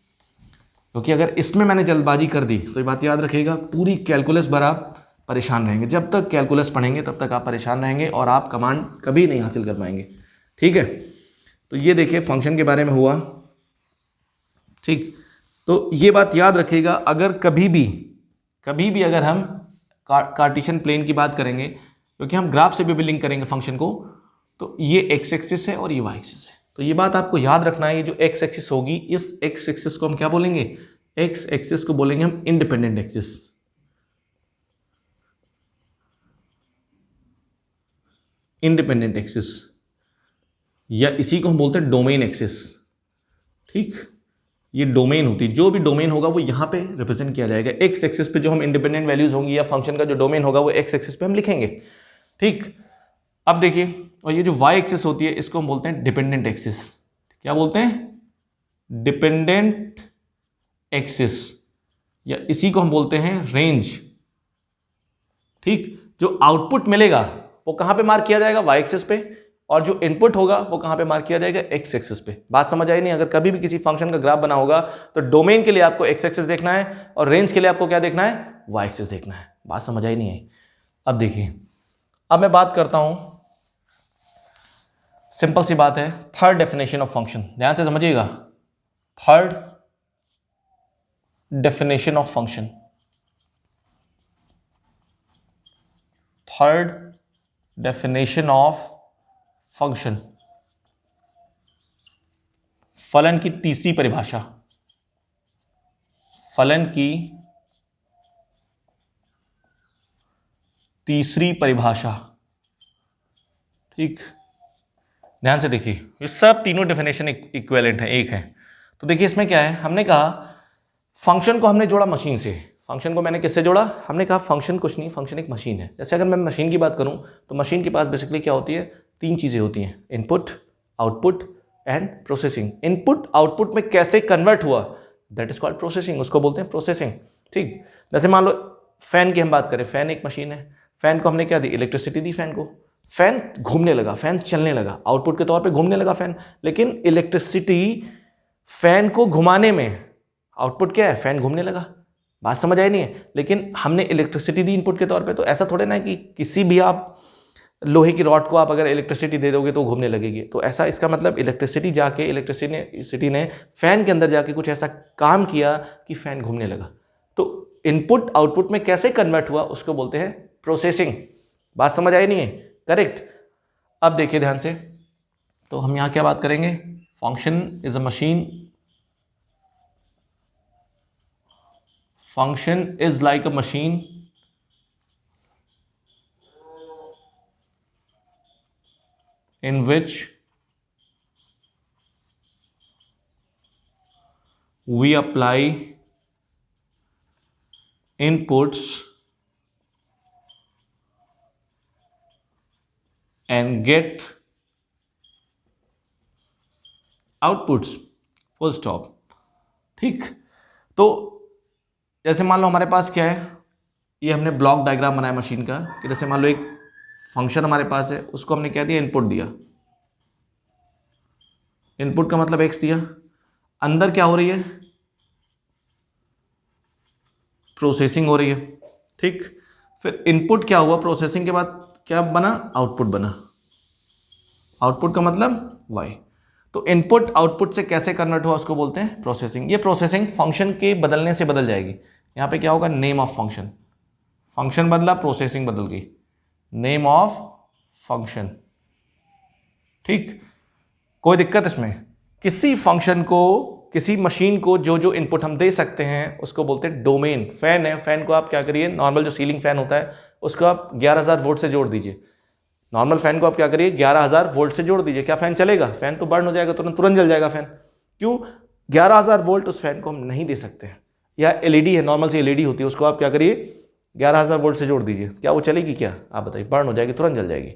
क्योंकि अगर इसमें मैंने जल्दबाजी कर दी तो ये बात याद रखिएगा, पूरी कैलकुलस भर आप परेशान रहेंगे। जब तक कैलकुलस पढ़ेंगे तब तक आप परेशान रहेंगे और आप कमांड कभी नहीं हासिल कर पाएंगे। ठीक है, तो ये देखिए फंक्शन के बारे में हुआ। ठीक, तो ये बात याद रखिएगा, अगर कभी भी अगर हम कार्टेशियन प्लेन की बात करेंगे, क्योंकि हम ग्राफ से भी लिंक करेंगे फंक्शन को, तो ये एक्स एक्सिस है और ये वाई एक्सिस है। तो ये बात आपको याद रखना है, ये जो एक्स एक्सिस होगी, इस एक्स एक्सिस को हम क्या बोलेंगे, एक्स एक्सिस को बोलेंगे हम इंडिपेंडेंट एक्सिस। इंडिपेंडेंट एक्सिस, या इसी को हम बोलते हैं डोमेन एक्सिस। ठीक, ये डोमेन होती है, जो भी डोमेन होगा वो यहां पे रिप्रेजेंट किया जाएगा। एक्स एक्सिस पे जो हम इंडिपेंडेंट वैल्यूज होंगी या फंक्शन का जो डोमेन होगा वो एक्स एक्सिस पे हम लिखेंगे। ठीक, अब देखिए, और ये जो वाई एक्सिस होती है इसको हम बोलते हैं डिपेंडेंट एक्सिस। क्या बोलते हैं, डिपेंडेंट एक्सिस, या इसी को हम बोलते हैं रेंज। ठीक, जो आउटपुट मिलेगा वो कहां पे मार्क किया जाएगा, वाई एक्सिस पे, और जो इनपुट होगा वो कहां पे मार्क किया जाएगा, एक्स एक्सिस पे। बात समझ आई नहीं? अगर कभी भी किसी फंक्शन का ग्राफ बना होगा तो डोमेन के लिए आपको एक्स एक्सिस देखना है और रेंज के लिए आपको क्या देखना है, वाई एक्सिस देखना है। बात समझ आई नहीं है? अब देखिए, अब मैं बात करता हूं, सिंपल सी बात है, थर्ड डेफिनेशन ऑफ फंक्शन। ध्यान से समझिएगा, third definition of function, third definition of function, फलन की तीसरी परिभाषा, फलन की तीसरी परिभाषा। ठीक, ध्यान से देखिए, ये सब तीनों डेफिनेशन इक्विवेलेंट है, एक है। तो देखिए इसमें क्या है, हमने कहा फंक्शन को हमने जोड़ा मशीन से। फंक्शन को मैंने किससे जोड़ा, हमने कहा फंक्शन कुछ नहीं, फंक्शन एक मशीन है। जैसे अगर मैं मशीन की बात करूं तो मशीन के पास बेसिकली क्या होती है, तीन चीज़ें होती हैं, input, output and processing. Input output में कैसे कन्वर्ट हुआ, दैट इज कॉल्ड प्रोसेसिंग, उसको बोलते हैं प्रोसेसिंग। ठीक, जैसे मान लो फैन की हम बात करें, फैन एक मशीन है, फैन को हमने क्या दी, इलेक्ट्रिसिटी दी फैन को, फैन घूमने लगा, फैन चलने लगा, आउटपुट के तौर पे घूमने लगा फैन। लेकिन इलेक्ट्रिसिटी फैन को घुमाने में, आउटपुट क्या है, फैन घूमने लगा। बात समझ आई नहीं है? लेकिन हमने इलेक्ट्रिसिटी दी इनपुट के तौर पे, तो ऐसा थोड़े ना कि किसी भी आप लोहे की रॉड को आप अगर इलेक्ट्रिसिटी दे दोगे तो घूमने लगेगी। तो ऐसा इसका मतलब इलेक्ट्रिसिटी ने फैन के अंदर जाके कुछ ऐसा काम किया कि फैन घूमने लगा। तो इनपुट आउटपुट में कैसे कन्वर्ट हुआ उसको बोलते हैं प्रोसेसिंग। बात समझ आई नहीं है? करेक्ट। अब देखिए ध्यान से, तो हम यहां क्या बात करेंगे? Function is a machine, function is like a machine in which we apply inputs and get outputs, full stop। ठीक, तो जैसे मान लो हमारे पास क्या है, ये हमने ब्लॉक डायग्राम बनाया मशीन का कि जैसे मान लो एक फंक्शन हमारे पास है, उसको हमने क्या दिया? इनपुट दिया। इनपुट का मतलब एक्स दिया। अंदर क्या हो रही है? प्रोसेसिंग हो रही है। ठीक, फिर इनपुट क्या हुआ? प्रोसेसिंग के बाद क्या बना? आउटपुट बना। आउटपुट का मतलब वाई। तो इनपुट आउटपुट से कैसे कन्वर्ट हुआ उसको बोलते हैं प्रोसेसिंग। ये प्रोसेसिंग फंक्शन के बदलने से बदल जाएगी। यहां पे क्या होगा? Name of function. फंक्शन बदला, प्रोसेसिंग बदल गई, नेम ऑफ फंक्शन। ठीक, कोई दिक्कत इसमें? किसी फंक्शन को, किसी मशीन को जो जो इनपुट हम दे सकते हैं उसको बोलते हैं डोमेन। फैन है, फैन को आप क्या करिए? नॉर्मल जो सीलिंग फैन होता है उसको आप 11,000 वोल्ट से जोड़ दीजिए। नॉर्मल फैन को आप क्या करिए? 11,000 वोल्ट से जोड़ दीजिए। क्या फैन चलेगा? फैन तो बर्न हो जाएगा, तुरंत जल जाएगा फैन। क्यों? 11,000 वोल्ट उस फैन को हम नहीं दे सकते हैं। या एलईडी है, नॉर्मल सी एलईडी होती है, उसको आप क्या करिए? 11,000 वोल्ट से जोड़ दीजिए। क्या वो चलेगी? क्या आप बताइए? बर्न हो जाएगी, तुरंत जल जाएगी।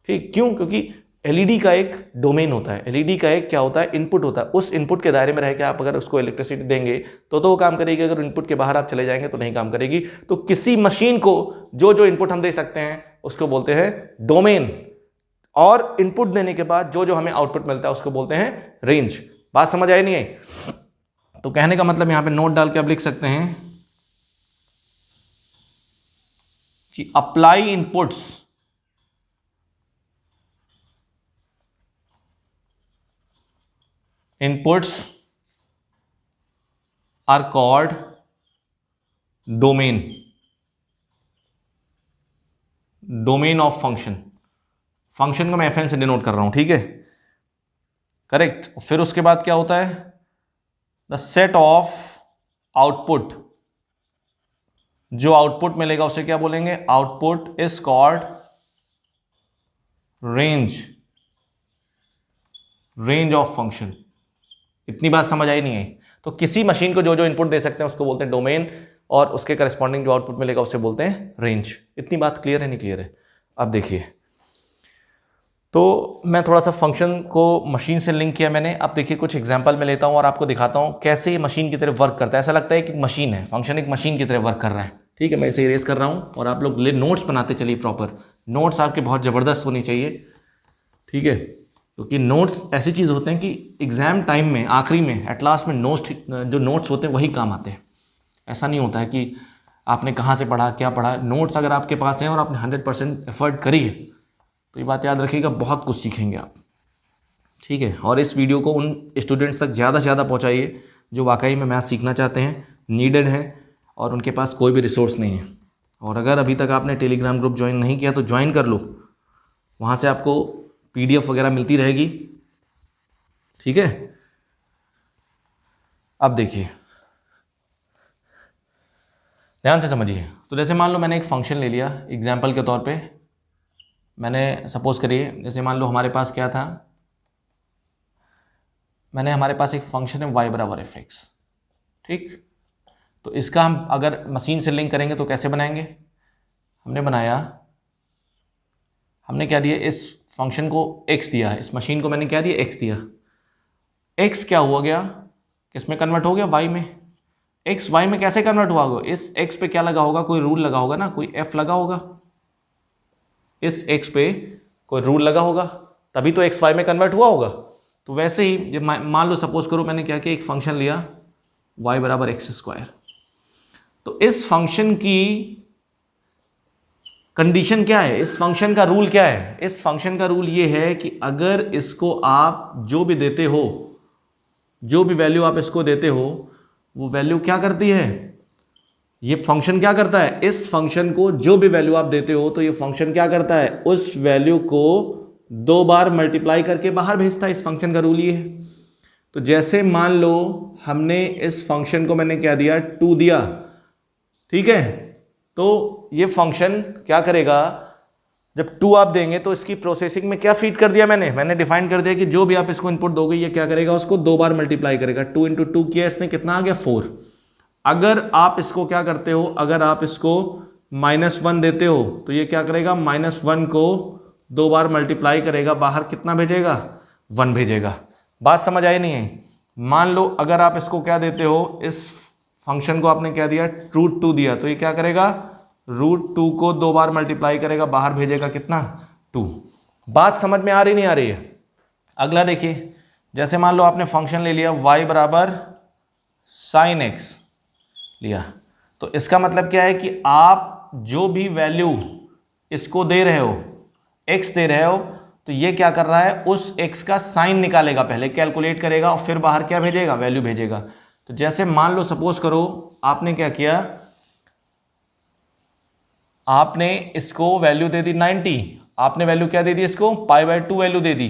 ठीक, क्यों? क्योंकि एलईडी का एक डोमेन होता है, एलईडी का एक क्या होता है? इनपुट होता है। उस इनपुट के दायरे में रह के आप अगर उसको इलेक्ट्रिसिटी देंगे तो वो काम करेगी, अगर इनपुट के बाहर आप चले जाएंगे तो नहीं काम करेगी। तो किसी मशीन को जो जो इनपुट हम दे सकते हैं उसको बोलते हैं डोमेन, और इनपुट देने के बाद जो जो हमें आउटपुट मिलता है उसको बोलते हैं रेंज। बात समझ आई नहीं आई? तो कहने का मतलब यहां पे नोट डाल के आप लिख सकते हैं कि apply inputs are called domain, domain of function. Function को मैं एफएन से डिनोट कर रहा हूं, ठीक है? करेक्ट। फिर उसके बाद क्या होता है? द सेट ऑफ आउटपुट, जो आउटपुट मिलेगा उसे क्या बोलेंगे? Output is called range, range of function. इतनी बात समझ आई नहीं आई? तो किसी मशीन को जो जो इनपुट दे सकते हैं उसको बोलते हैं डोमेन, और उसके करस्पॉन्डिंग जो आउटपुट मिलेगा उसे बोलते हैं रेंज। इतनी बात क्लियर है नहीं क्लियर है? अब देखिए, तो मैं थोड़ा सा फंक्शन को मशीन से लिंक किया मैंने। अब देखिए कुछ एग्जांपल मैं लेता हूं और आपको दिखाता हूं कैसे ये मशीन की तरह वर्क करता है। ऐसा लगता है कि मशीन है, फंक्शन एक मशीन की तरह वर्क कर रहा है। ठीक है, मैं इसे इरेज कर रहा हूं और आप लोग नोट्स बनाते चलिए। प्रॉपर नोट्स आपके बहुत ज़बरदस्त होनी चाहिए, ठीक है? क्योंकि नोट्स ऐसी चीज़ होते हैं कि एग्जाम टाइम में, आखिरी में, एट लास्ट में जो नोट्स होते हैं वही काम आते हैं। ऐसा नहीं होता है कि आपने कहाँ से पढ़ा, क्या पढ़ा। नोट्स अगर आपके पास हैं और आपने 100% एफर्ट करी है तो ये बात याद रखिएगा, बहुत कुछ सीखेंगे आप, ठीक है? और इस वीडियो को उन स्टूडेंट्स तक ज़्यादा से ज़्यादा पहुँचाइए जो वाकई में मैथ सीखना चाहते हैं, नीडेड हैं, और उनके पास कोई भी रिसोर्स नहीं है। और अगर अभी तक आपने टेलीग्राम ग्रुप ज्वाइन नहीं किया तो ज्वाइन कर लो, वहाँ से आपको PDF वगैरह मिलती रहेगी, ठीक है? अब देखिए, ध्यान से समझिए। तो जैसे मान लो मैंने एक फंक्शन ले लिया एग्जाम्पल के तौर पे। मैंने सपोज करिए, जैसे मान लो हमारे पास क्या था, हमारे पास एक फंक्शन है y बराबर fx, ठीक? तो इसका हम अगर मशीन से लिंक करेंगे तो कैसे बनाएंगे? हमने क्या दिया? इस फंक्शन को x दिया, इस मशीन को मैंने क्या दिया? x दिया। x क्या हुआ गया? किस में कन्वर्ट हो गया? y में। x y में कैसे कन्वर्ट हुआ होगा? इस x पे क्या लगा होगा? कोई रूल लगा होगा ना, कोई f लगा होगा। इस x पे कोई रूल लगा होगा, तभी तो x y में कन्वर्ट हुआ होगा। तो वैसे ही जब मान लो सपोज करो मैंने क्या किया, एक फंक्शन लिया y बराबर x स्क्वायर। तो इस फंक्शन की कंडीशन क्या है, इस फंक्शन का रूल क्या है? इस फंक्शन का रूल ये है कि अगर इसको आप जो भी देते हो, जो भी वैल्यू आप इसको देते हो, वो वैल्यू क्या करती है, ये फंक्शन क्या करता है, इस फंक्शन को जो भी वैल्यू आप देते हो तो ये फंक्शन क्या करता है, उस वैल्यू को 2 बार मल्टीप्लाई करके बाहर भेजता है। इस फंक्शन का रूल ये है। तो जैसे मान लो हमने इस फंक्शन को मैंने क्या दिया, 2 दिया, ठीक है, तो ये फंक्शन क्या करेगा, जब 2 आप देंगे तो इसकी प्रोसेसिंग में क्या फीड कर दिया मैंने डिफाइन कर दिया कि जो भी आप इसको इनपुट दोगे ये क्या करेगा, उसको 2 बार मल्टीप्लाई करेगा। 2 इंटू 2 किया इसने, कितना आ गया 4। अगर आप इसको क्या करते हो, अगर आप इसको -1 देते हो तो ये क्या करेगा, -1 को 2 बार मल्टीप्लाई करेगा, बाहर कितना भेजेगा, 1 भेजेगा। बात समझ आई नहीं है? मान लो अगर आप इसको क्या देते हो, इस फंक्शन को आपने क्या दिया, √2 दिया, तो ये क्या करेगा, √2 को 2 बार मल्टीप्लाई करेगा, बाहर भेजेगा कितना, 2। बात समझ में आ रही नहीं आ रही है? अगला देखिए, जैसे मान लो आपने फंक्शन ले लिया y बराबर sin x लिया, तो इसका मतलब क्या है कि आप जो भी वैल्यू इसको दे रहे हो, x दे रहे हो, तो ये क्या कर रहा है, उस x का साइन निकालेगा, पहले कैलकुलेट करेगा और फिर बाहर क्या भेजेगा, वैल्यू भेजेगा। तो जैसे मान लो सपोज करो आपने क्या किया, आपने इसको वैल्यू दे दी 90, आपने वैल्यू क्या दे दी इसको, π/2 वैल्यू दे दी,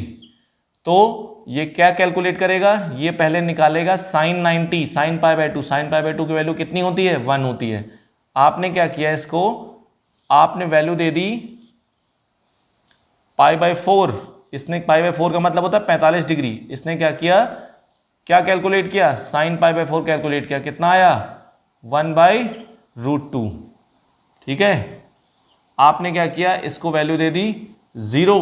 तो ये क्या कैलकुलेट करेगा, ये पहले निकालेगा sin 90, sin π/2, sin π/2 की वैल्यू कितनी होती है, 1 होती है। आपने क्या किया, इसको आपने वैल्यू दे दी π/4, इसने π/4 का मतलब होता है 45 डिग्री, इसने क्या किया, क्या कैलकुलेट किया, sin π/4 कैलकुलेट किया, कितना आया, 1/√2। ठीक है, आपने क्या किया, इसको वैल्यू दे दी 0,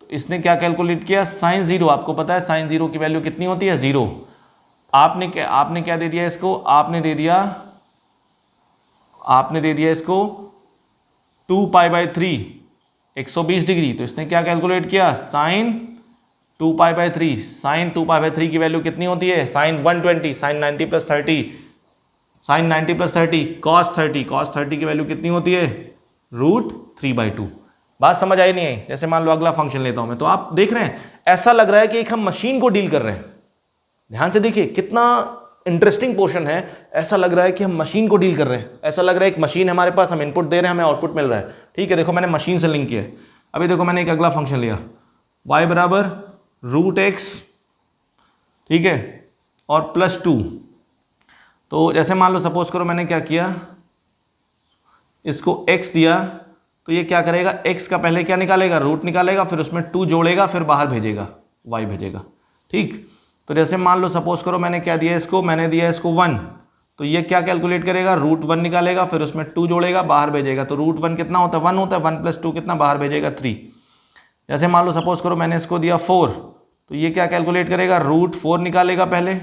तो इसने क्या कैलकुलेट किया, sin 0, आपको पता है sin 0 की वैल्यू कितनी होती है, 0। आपने क्या दे दिया इसको, आपने दे दिया इसको 2π/3, 120 डिग्री, तो इसने क्या कैलकुलेट किया, sin 2π/3, sin 2π/3 की वैल्यू कितनी होती है, sin 120, sin 90 + 30, sin 90 + 30, cos 30, cos 30 की वैल्यू कितनी होती है, √3/2। बात समझ आई नहीं आई? जैसे मान लो अगला फंक्शन लेता हूं मैं, तो आप देख रहे हैं ऐसा लग रहा है कि एक हम मशीन को डील कर रहे हैं। ध्यान से देखिए कितना इंटरेस्टिंग पोर्शन है, ऐसा लग रहा है कि हम मशीन को डील कर रहे हैं, ऐसा लग रहा है एक मशीन है हमारे पास, हम इनपुट दे रहे हैं, हमें आउटपुट मिल रहा है। ठीक है, देखो मैंने मशीन से लिंक किया है। अभी देखो मैंने एक अगला फंक्शन लिया, y बराबर √x, ठीक है, और +2। तो जैसे मान लो सपोज करो मैंने क्या किया, इसको x दिया, तो ये क्या करेगा, x का पहले क्या निकालेगा, रूट निकालेगा, फिर उसमें 2 जोड़ेगा, फिर बाहर भेजेगा, y भेजेगा। ठीक, तो जैसे मान लो सपोज करो मैंने क्या दिया इसको, मैंने दिया इसको 1, तो ये क्या कैलकुलेट करेगा, √1 निकालेगा, फिर उसमें 2 जोड़ेगा, बाहर भेजेगा। तो √1 कितना होता है, 1 होता है, 1 + 2 कितना, बाहर भेजेगा 3। जैसे मान लो सपोज करो मैंने इसको दिया 4, तो ये क्या कैलकुलेट करेगा, √4 निकालेगा पहले,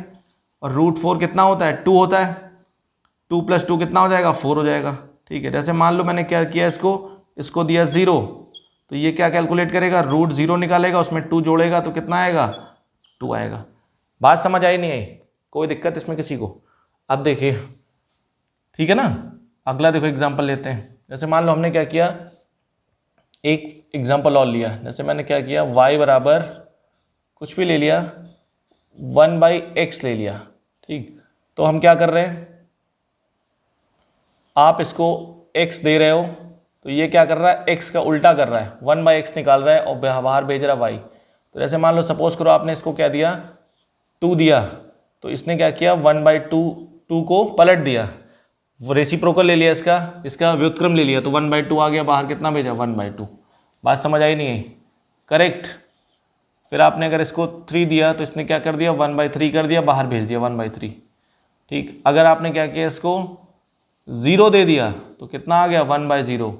और √4 कितना होता है, 2 होता है, 2 + 2 कितना हो जाएगा, 4 हो जाएगा। ठीक है, जैसे मान लो मैंने क्या किया, इसको दिया 0, तो ये क्या कैलकुलेट करेगा, √0 निकालेगा, उसमें 2 जोड़ेगा, तो कितना आएगा, 2 आएगा। बात समझ आई नहीं आई? कोई दिक्कत इसमें किसी को? अब देखिए, ठीक है ना, अगला देखो एग्जाम्पल लेते हैं। जैसे मान लो हमने क्या किया, एक एग्जाम्पल और लिया, जैसे मैंने क्या किया, y बराबर कुछ भी ले लिया, 1/x ले लिया। ठीक, तो हम क्या कर रहे हैं, आप इसको x दे रहे हो, तो ये क्या कर रहा है, x का उल्टा कर रहा है, 1/x निकाल रहा है और बाहर भेज रहा है y। तो जैसे मान लो सपोज करो आपने इसको क्या दिया, 2 दिया, तो इसने क्या किया, 1/2 को पलट दिया, रेसिप्रोकल ले लिया, इसका व्युत्क्रम ले लिया, तो 1/2 आ गया, बाहर कितना भेजा, 1/2। बात समझ आई नहीं आई? करेक्ट। फिर आपने अगर इसको 3 दिया, तो इसने क्या कर दिया, 1/3 कर दिया, बाहर भेज दिया 1/3। ठीक, अगर आपने क्या किया, इसको 0 दे दिया, तो कितना आ गया, 1/0।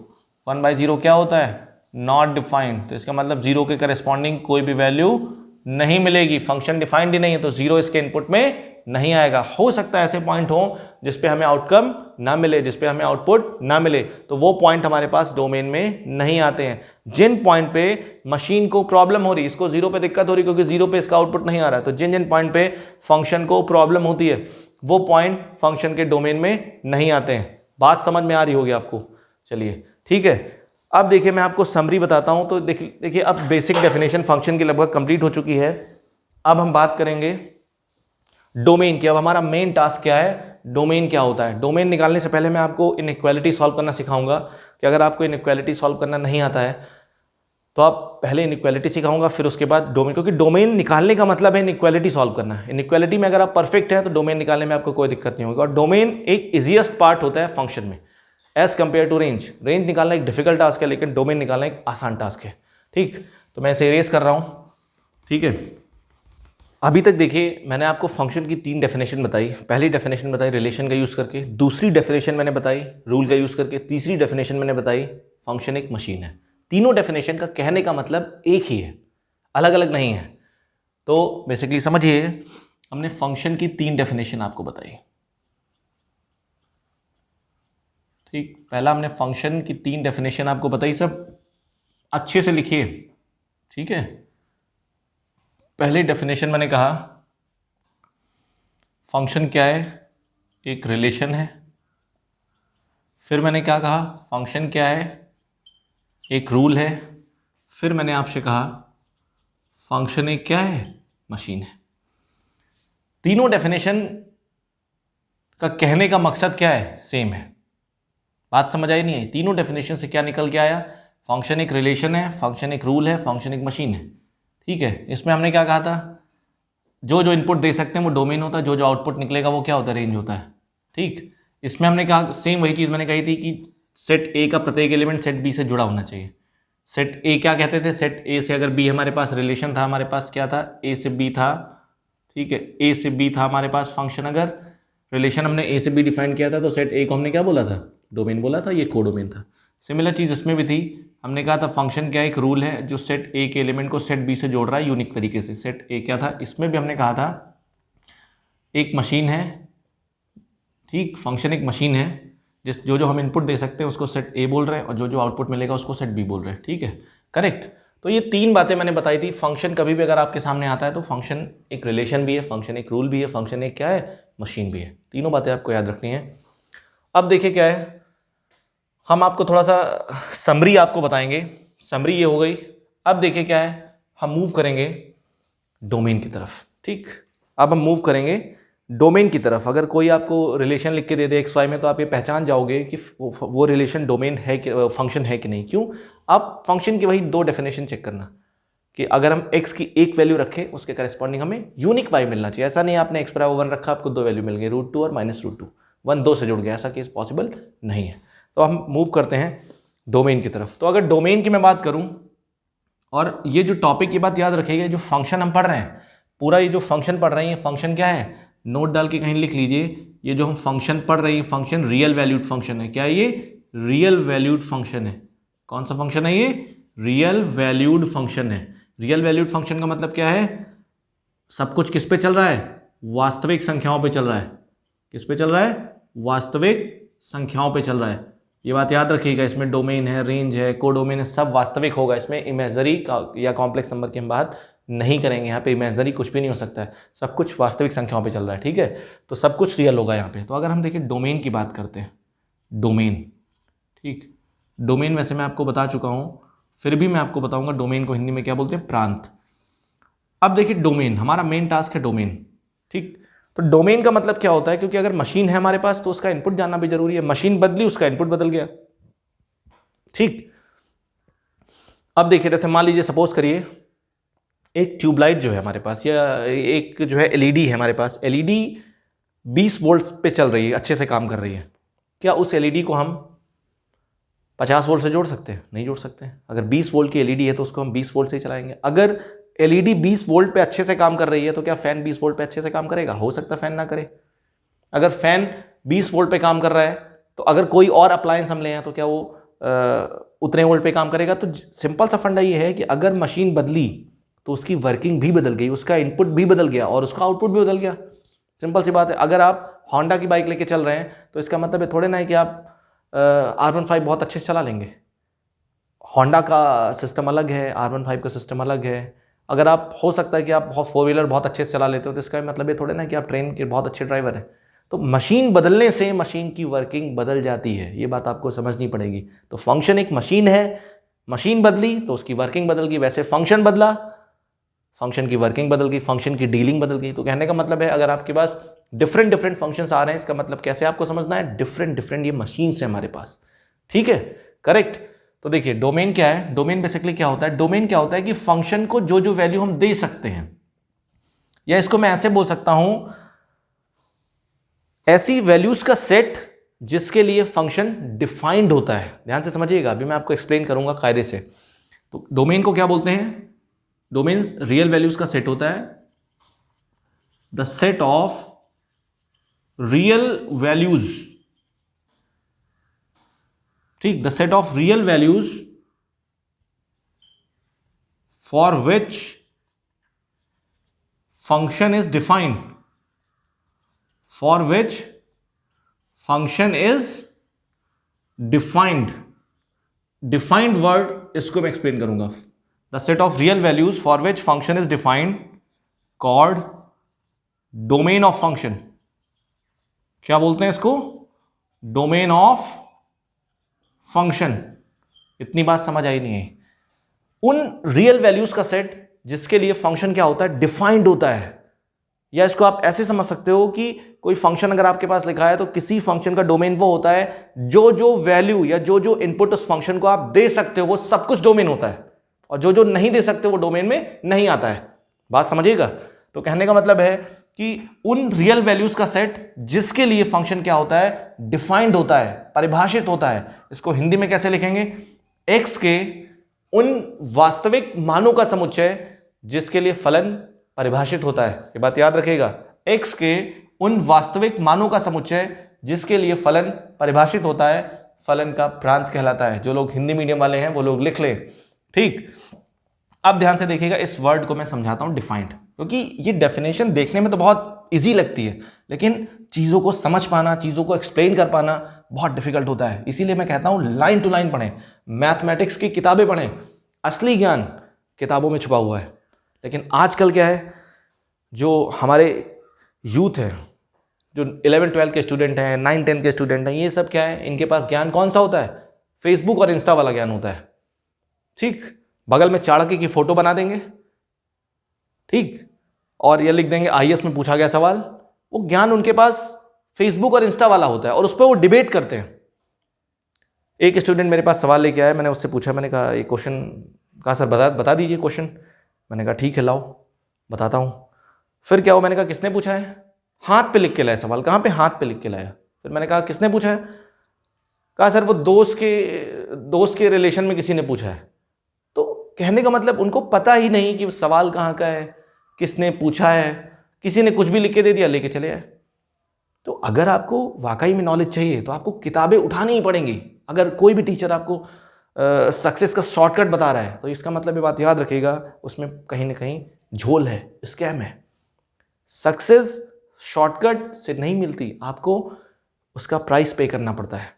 1/0 क्या होता है, नॉट डिफाइंड, तो इसका मतलब 0 के करस्पॉन्डिंग कोई भी वैल्यू नहीं मिलेगी, फंक्शन डिफाइंड ही नहीं है, तो 0 इसके इनपुट में नहीं आएगा। हो सकता है ऐसे पॉइंट हो जिसपे हमें आउटकम ना मिले, जिसपे हमें आउटपुट ना मिले, तो वो पॉइंट हमारे पास डोमेन में नहीं आते हैं। जिन पॉइंट पे मशीन को प्रॉब्लम हो रही, इसको 0 पे दिक्कत हो रही क्योंकि 0 पे इसका आउटपुट नहीं आ रहा है, तो जिन जिन पॉइंट पे फंक्शन को प्रॉब्लम होती है वो पॉइंट फंक्शन के डोमेन में नहीं आते हैं। बात समझ में आ रही होगी आपको? चलिए ठीक है, अब देखिए मैं आपको समरी बताता हूँ। तो देखिए अब बेसिक डेफिनेशन फंक्शन की लगभग कंप्लीट हो चुकी है। अब हम बात करेंगे डोमेन की। अब हमारा मेन टास्क क्या है, डोमेन क्या होता है। डोमेन निकालने से पहले मैं आपको इनइक्वालिटी सॉल्व करना सिखाऊंगा कि अगर आपको इनइक्वालिटी सॉल्व करना नहीं आता है तो आप पहले इनइक्वालिटी सिखाऊंगा, फिर उसके बाद डोमेन, क्योंकि डोमेन निकालने का मतलब है इनइक्वालिटी सॉल्व करना है। इनइक्वालिटी में अगर आप परफेक्ट है तो डोमेन निकालने में आपको कोई दिक्कत नहीं होगी। और डोमेन एक इजीएस्ट पार्ट होता है फंक्शन में as compared to range. Range निकालना एक डिफिकल्ट टास्क है, लेकिन डोमेन निकालना एक आसान टास्क है। ठीक, तो मैं इसे इरेज कर रहा हूँ। ठीक है, अभी तक देखिए मैंने आपको फंक्शन की 3 डेफिनेशन बताई। पहली डेफिनेशन बताई रिलेशन का यूज़ करके, दूसरी डेफिनेशन मैंने बताई रूल का यूज़ करके, तीसरी डेफिनेशन मैंने बताई फंक्शन एक मशीन है। तीनों डेफिनेशन का कहने का मतलब एक ही है, अलग अलग नहीं है। तो बेसिकली समझिए, हमने फंक्शन की 3 डेफिनेशन आपको बताई। ठीक, पहला हमने फंक्शन की 3 डेफिनेशन आपको बताई, सब अच्छे से लिखिए। ठीक है, पहले डेफिनेशन मैंने कहा फंक्शन क्या है, एक रिलेशन है। फिर मैंने क्या कहा, फंक्शन क्या है, एक रूल है। फिर मैंने आपसे कहा फंक्शन एक क्या है, मशीन है। तीनों डेफिनेशन का कहने का मकसद क्या है, सेम है। बात समझ आई नहीं आई? तीनों डेफिनेशन से क्या निकल के आया, फंक्शन एक रिलेशन है, फंक्शन एक रूल है, फंक्शन एक मशीन है। ठीक है, इसमें हमने क्या कहा था, जो जो इनपुट दे सकते हैं वो डोमेन होता है, जो जो आउटपुट निकलेगा वो क्या होता है, रेंज होता है। ठीक, इसमें हमने कहा सेम वही चीज़ मैंने कही थी कि सेट ए का प्रत्येक एलिमेंट सेट बी से जुड़ा होना चाहिए। सेट ए क्या कहते थे, सेट ए से अगर बी हमारे पास रिलेशन था, हमारे पास क्या था, ए से बी था। ठीक है, ए से बी था हमारे पास फंक्शन। अगर रिलेशन हमने ए से बी डिफाइन किया था तो सेट ए को हमने क्या बोला था, डोमेन बोला था, ये कोडोमेन था। सिमिलर चीज़ इसमें भी थी, हमने कहा था फंक्शन क्या एक रूल है जो सेट ए के एलिमेंट को सेट बी से जोड़ रहा है यूनिक तरीके से। सेट ए क्या था, इसमें भी हमने कहा था एक मशीन है। ठीक, फंक्शन एक मशीन है, जिस जो जो हम इनपुट दे सकते हैं उसको सेट ए बोल रहे हैं, और जो जो आउटपुट मिलेगा उसको सेट बी बोल रहे हैं। ठीक है, करेक्ट। तो ये 3 बातें मैंने बताई थी। फंक्शन कभी भी अगर आपके सामने आता है तो फंक्शन एक रिलेशन भी है, फंक्शन एक रूल भी है, फंक्शन एक क्या है, मशीन भी है। तीनों बातें आपको याद रखनी है। अब देखिए क्या है, हम आपको थोड़ा सा समरी आपको बताएंगे। समरी ये हो गई। अब देखिए क्या है, हम मूव करेंगे डोमेन की तरफ। ठीक, अब हम मूव करेंगे डोमेन की तरफ। अगर कोई आपको रिलेशन लिख के दे दे एक्स वाई में, तो आप ये पहचान जाओगे कि वो रिलेशन डोमेन है कि फंक्शन है कि नहीं। क्यों, आप फंक्शन की वही 2 डेफिनेशन चेक करना कि अगर हम x की एक वैल्यू रखें उसके करस्पॉन्डिंग हमें यूनिक y मिलना चाहिए। ऐसा नहीं आपने x = 1 रखा, आपको 2 वैल्यू मिल गई, √2 और -√2, 1 2 से जुड़ गया, ऐसा केस पॉसिबल नहीं है। तो हम मूव करते हैं डोमेन की तरफ। तो अगर डोमेन की मैं बात करूं, और ये जो टॉपिक की बात याद रखिएगा, जो फंक्शन हम पढ़ रहे हैं, पूरा ये जो फंक्शन पढ़ रहे हैं, ये फंक्शन क्या है, नोट डाल के कहीं लिख लीजिए। ये जो हम फंक्शन पढ़ रहे हैं, फंक्शन रियल वैल्यूड फंक्शन है। क्या है ये, रियल वैल्यूड फंक्शन है। कौन सा फंक्शन है ये, रियल वैल्यूड फंक्शन है। रियल वैल्यूड फंक्शन का मतलब क्या है, सब कुछ किस पे चल रहा है, वास्तविक संख्याओं पे चल रहा है। किस पे चल रहा है, वास्तविक संख्याओं पे चल रहा है। ये बात याद रखिएगा। इसमें डोमेन है, रेंज है, कोडोमेन है, सब वास्तविक होगा। इसमें इमेजनरी या कॉम्प्लेक्स नंबर की हम बात नहीं करेंगे। यहाँ पे इमेजनरी कुछ भी नहीं हो सकता है, सब कुछ वास्तविक संख्याओं पे चल रहा है। ठीक है, तो सब कुछ रियल होगा यहाँ पे। तो अगर हम देखें डोमेन की बात करते हैं, डोमेन, ठीक, डोमेन वैसे मैं आपको बता चुका हूँ, फिर भी मैं आपको बताऊंगा डोमेन को हिंदी में क्या बोलते हैं, प्रांत। अब देखिए डोमेन, हमारा मेन टास्क है डोमेन। ठीक, तो डोमेन का मतलब क्या होता है, क्योंकि अगर मशीन है हमारे पास तो उसका इनपुट जानना भी जरूरी है। मशीन बदली, उसका इनपुट बदल गया। ठीक, अब देखिए जैसे मान लीजिए सपोज करिए एक ट्यूबलाइट जो है हमारे पास, या एक जो है एलईडी है हमारे पास। एलईडी 20 वोल्ट पे चल रही है, अच्छे से काम कर रही है। क्या उस एलईडी को हम 50 वोल्ट से जोड़ सकते हैं? नहीं जोड़ सकते। अगर 20 वोल्ट की एलईडी है तो उसको हम 20 वोल्ट से ही चलाएंगे। अगर एलईडी 20 वोल्ट पे अच्छे से काम कर रही है तो क्या फैन 20 वोल्ट पे अच्छे से काम करेगा? हो सकता है फैन ना करे। अगर फैन 20 वोल्ट पे काम कर रहा है तो अगर कोई और अप्लायंस हम ले हैं तो क्या वो उतने वोल्ट पे काम करेगा? तो सिंपल सा फंडा ये है कि अगर मशीन बदली तो उसकी वर्किंग भी बदल गई, उसका इनपुट भी बदल गया और उसका आउटपुट भी बदल गया। सिंपल सी बात है। अगर आप होंडा की बाइक लेके चल रहे हैं तो इसका मतलब ये थोड़े ना है कि आप R15 बहुत अच्छे से चला लेंगे। होंडा का सिस्टम अलग है, R15 का सिस्टम अलग है। अगर आप, हो सकता है कि आप बहुत 4 व्हीलर बहुत अच्छे से चला लेते हो, तो इसका मतलब ये थोड़े ना कि आप ट्रेन के बहुत अच्छे ड्राइवर हैं। तो मशीन बदलने से मशीन की वर्किंग बदल जाती है, ये बात आपको समझनी पड़ेगी। तो फंक्शन एक मशीन है, मशीन बदली तो उसकी वर्किंग बदल गई, वैसे फंक्शन बदला, फंक्शन की वर्किंग बदल गई, फंक्शन की डीलिंग बदल गई। तो कहने का मतलब है अगर आपके पास डिफरेंट डिफरेंट फंक्शंस आ रहे हैं, इसका मतलब कैसे आपको समझना है, डिफरेंट डिफरेंट ये मशीन्स है हमारे पास, ठीक है, करेक्ट। तो देखिए डोमेन क्या है, डोमेन बेसिकली क्या होता है, डोमेन क्या होता है कि फंक्शन को जो जो वैल्यू हम दे सकते हैं, या इसको मैं ऐसे बोल सकता हूं, ऐसी वैल्यूज का सेट जिसके लिए फंक्शन डिफाइंड होता है। ध्यान से समझिएगा, अभी मैं आपको एक्सप्लेन करूंगा कायदे से। तो डोमेन को क्या बोलते हैं, डोमेन रियल वैल्यूज का सेट होता है, the set of real values, ठीक, the set of real values for which function is defined, for which function is defined. Defined word इसको मैं एक्सप्लेन करूंगा, the set of real values for which function is defined called domain of function. क्या बोलते हैं इसको, डोमेन ऑफ फंक्शन। इतनी बात समझ आई नहीं है, उन रियल वैल्यूज का सेट जिसके लिए फंक्शन क्या होता है, डिफाइंड होता है। या इसको आप ऐसे समझ सकते हो कि कोई फंक्शन अगर आपके पास लिखा है तो किसी फंक्शन का डोमेन वो होता है जो जो वैल्यू या जो जो इनपुट उस फंक्शन को आप दे सकते हो वो सब कुछ डोमेन होता है, और जो जो नहीं दे सकते वो डोमेन में नहीं आता है। बात समझिएगा। तो कहने का मतलब है कि उन रियल वैल्यूज का सेट जिसके लिए फंक्शन क्या होता है, डिफाइंड होता है, परिभाषित होता है। इसको हिंदी में कैसे लिखेंगे, एक्स के उन वास्तविक मानों का समुच्चय जिसके लिए फलन परिभाषित होता है। ये बात याद रखिएगा, एक्स के उन वास्तविक मानों का समुच्चय जिसके लिए फलन परिभाषित होता है, फलन का प्रांत कहलाता है। जो लोग हिंदी मीडियम वाले हैं वो लोग लिख लें, ठीक। अब ध्यान से देखिएगा, इस वर्ड को मैं समझाता हूं डिफाइंड, क्योंकि ये डेफिनेशन देखने में तो बहुत इजी लगती है, लेकिन चीज़ों को समझ पाना, चीज़ों को एक्सप्लेन कर पाना बहुत डिफिकल्ट होता है। इसीलिए मैं कहता हूं लाइन टू लाइन पढ़ें, मैथमेटिक्स की किताबें पढ़ें, असली ज्ञान किताबों में छुपा हुआ है। लेकिन आजकल क्या है, जो हमारे यूथ है, जो 11-12 के स्टूडेंट हैं, 9-10 के स्टूडेंट हैं, ये सब क्या है, इनके पास ज्ञान कौन सा होता है, फेसबुक और इंस्टा वाला ज्ञान होता है, ठीक। बगल में चाणक्य की फोटो बना देंगे, ठीक, और ये लिख देंगे आईएएस में पूछा गया सवाल। वो ज्ञान उनके पास फेसबुक और इंस्टा वाला होता है, और उस पर वो डिबेट करते हैं। एक स्टूडेंट मेरे पास सवाल लेके आया, मैंने उससे पूछा, मैंने कहा ये क्वेश्चन, कहा सर बता दीजिए क्वेश्चन। मैंने कहा ठीक है लाओ बताता हूँ। फिर क्या हुआ, मैंने कहा किसने पूछा है, हाथ पे लिख के लाया सवाल। कहाँ पे, हाथ पे लिख के लाया। फिर मैंने कहा किसने पूछा है, कहा सर वो दोस्त के रिलेशन में किसी ने पूछा है। तो कहने का मतलब उनको पता ही नहीं कि सवाल कहाँ का है, किसने पूछा है, किसी ने कुछ भी लिख के दे दिया, लेके चले आए। तो अगर आपको वाकई में नॉलेज चाहिए तो आपको किताबें उठानी ही पड़ेंगी। अगर कोई भी टीचर आपको सक्सेस का शॉर्टकट बता रहा है तो इसका मतलब ये बात याद रखिएगा, उसमें कहीं ना कहीं झोल है, स्कैम है। सक्सेस शॉर्टकट से नहीं मिलती, आपको उसका प्राइस पे करना पड़ता है।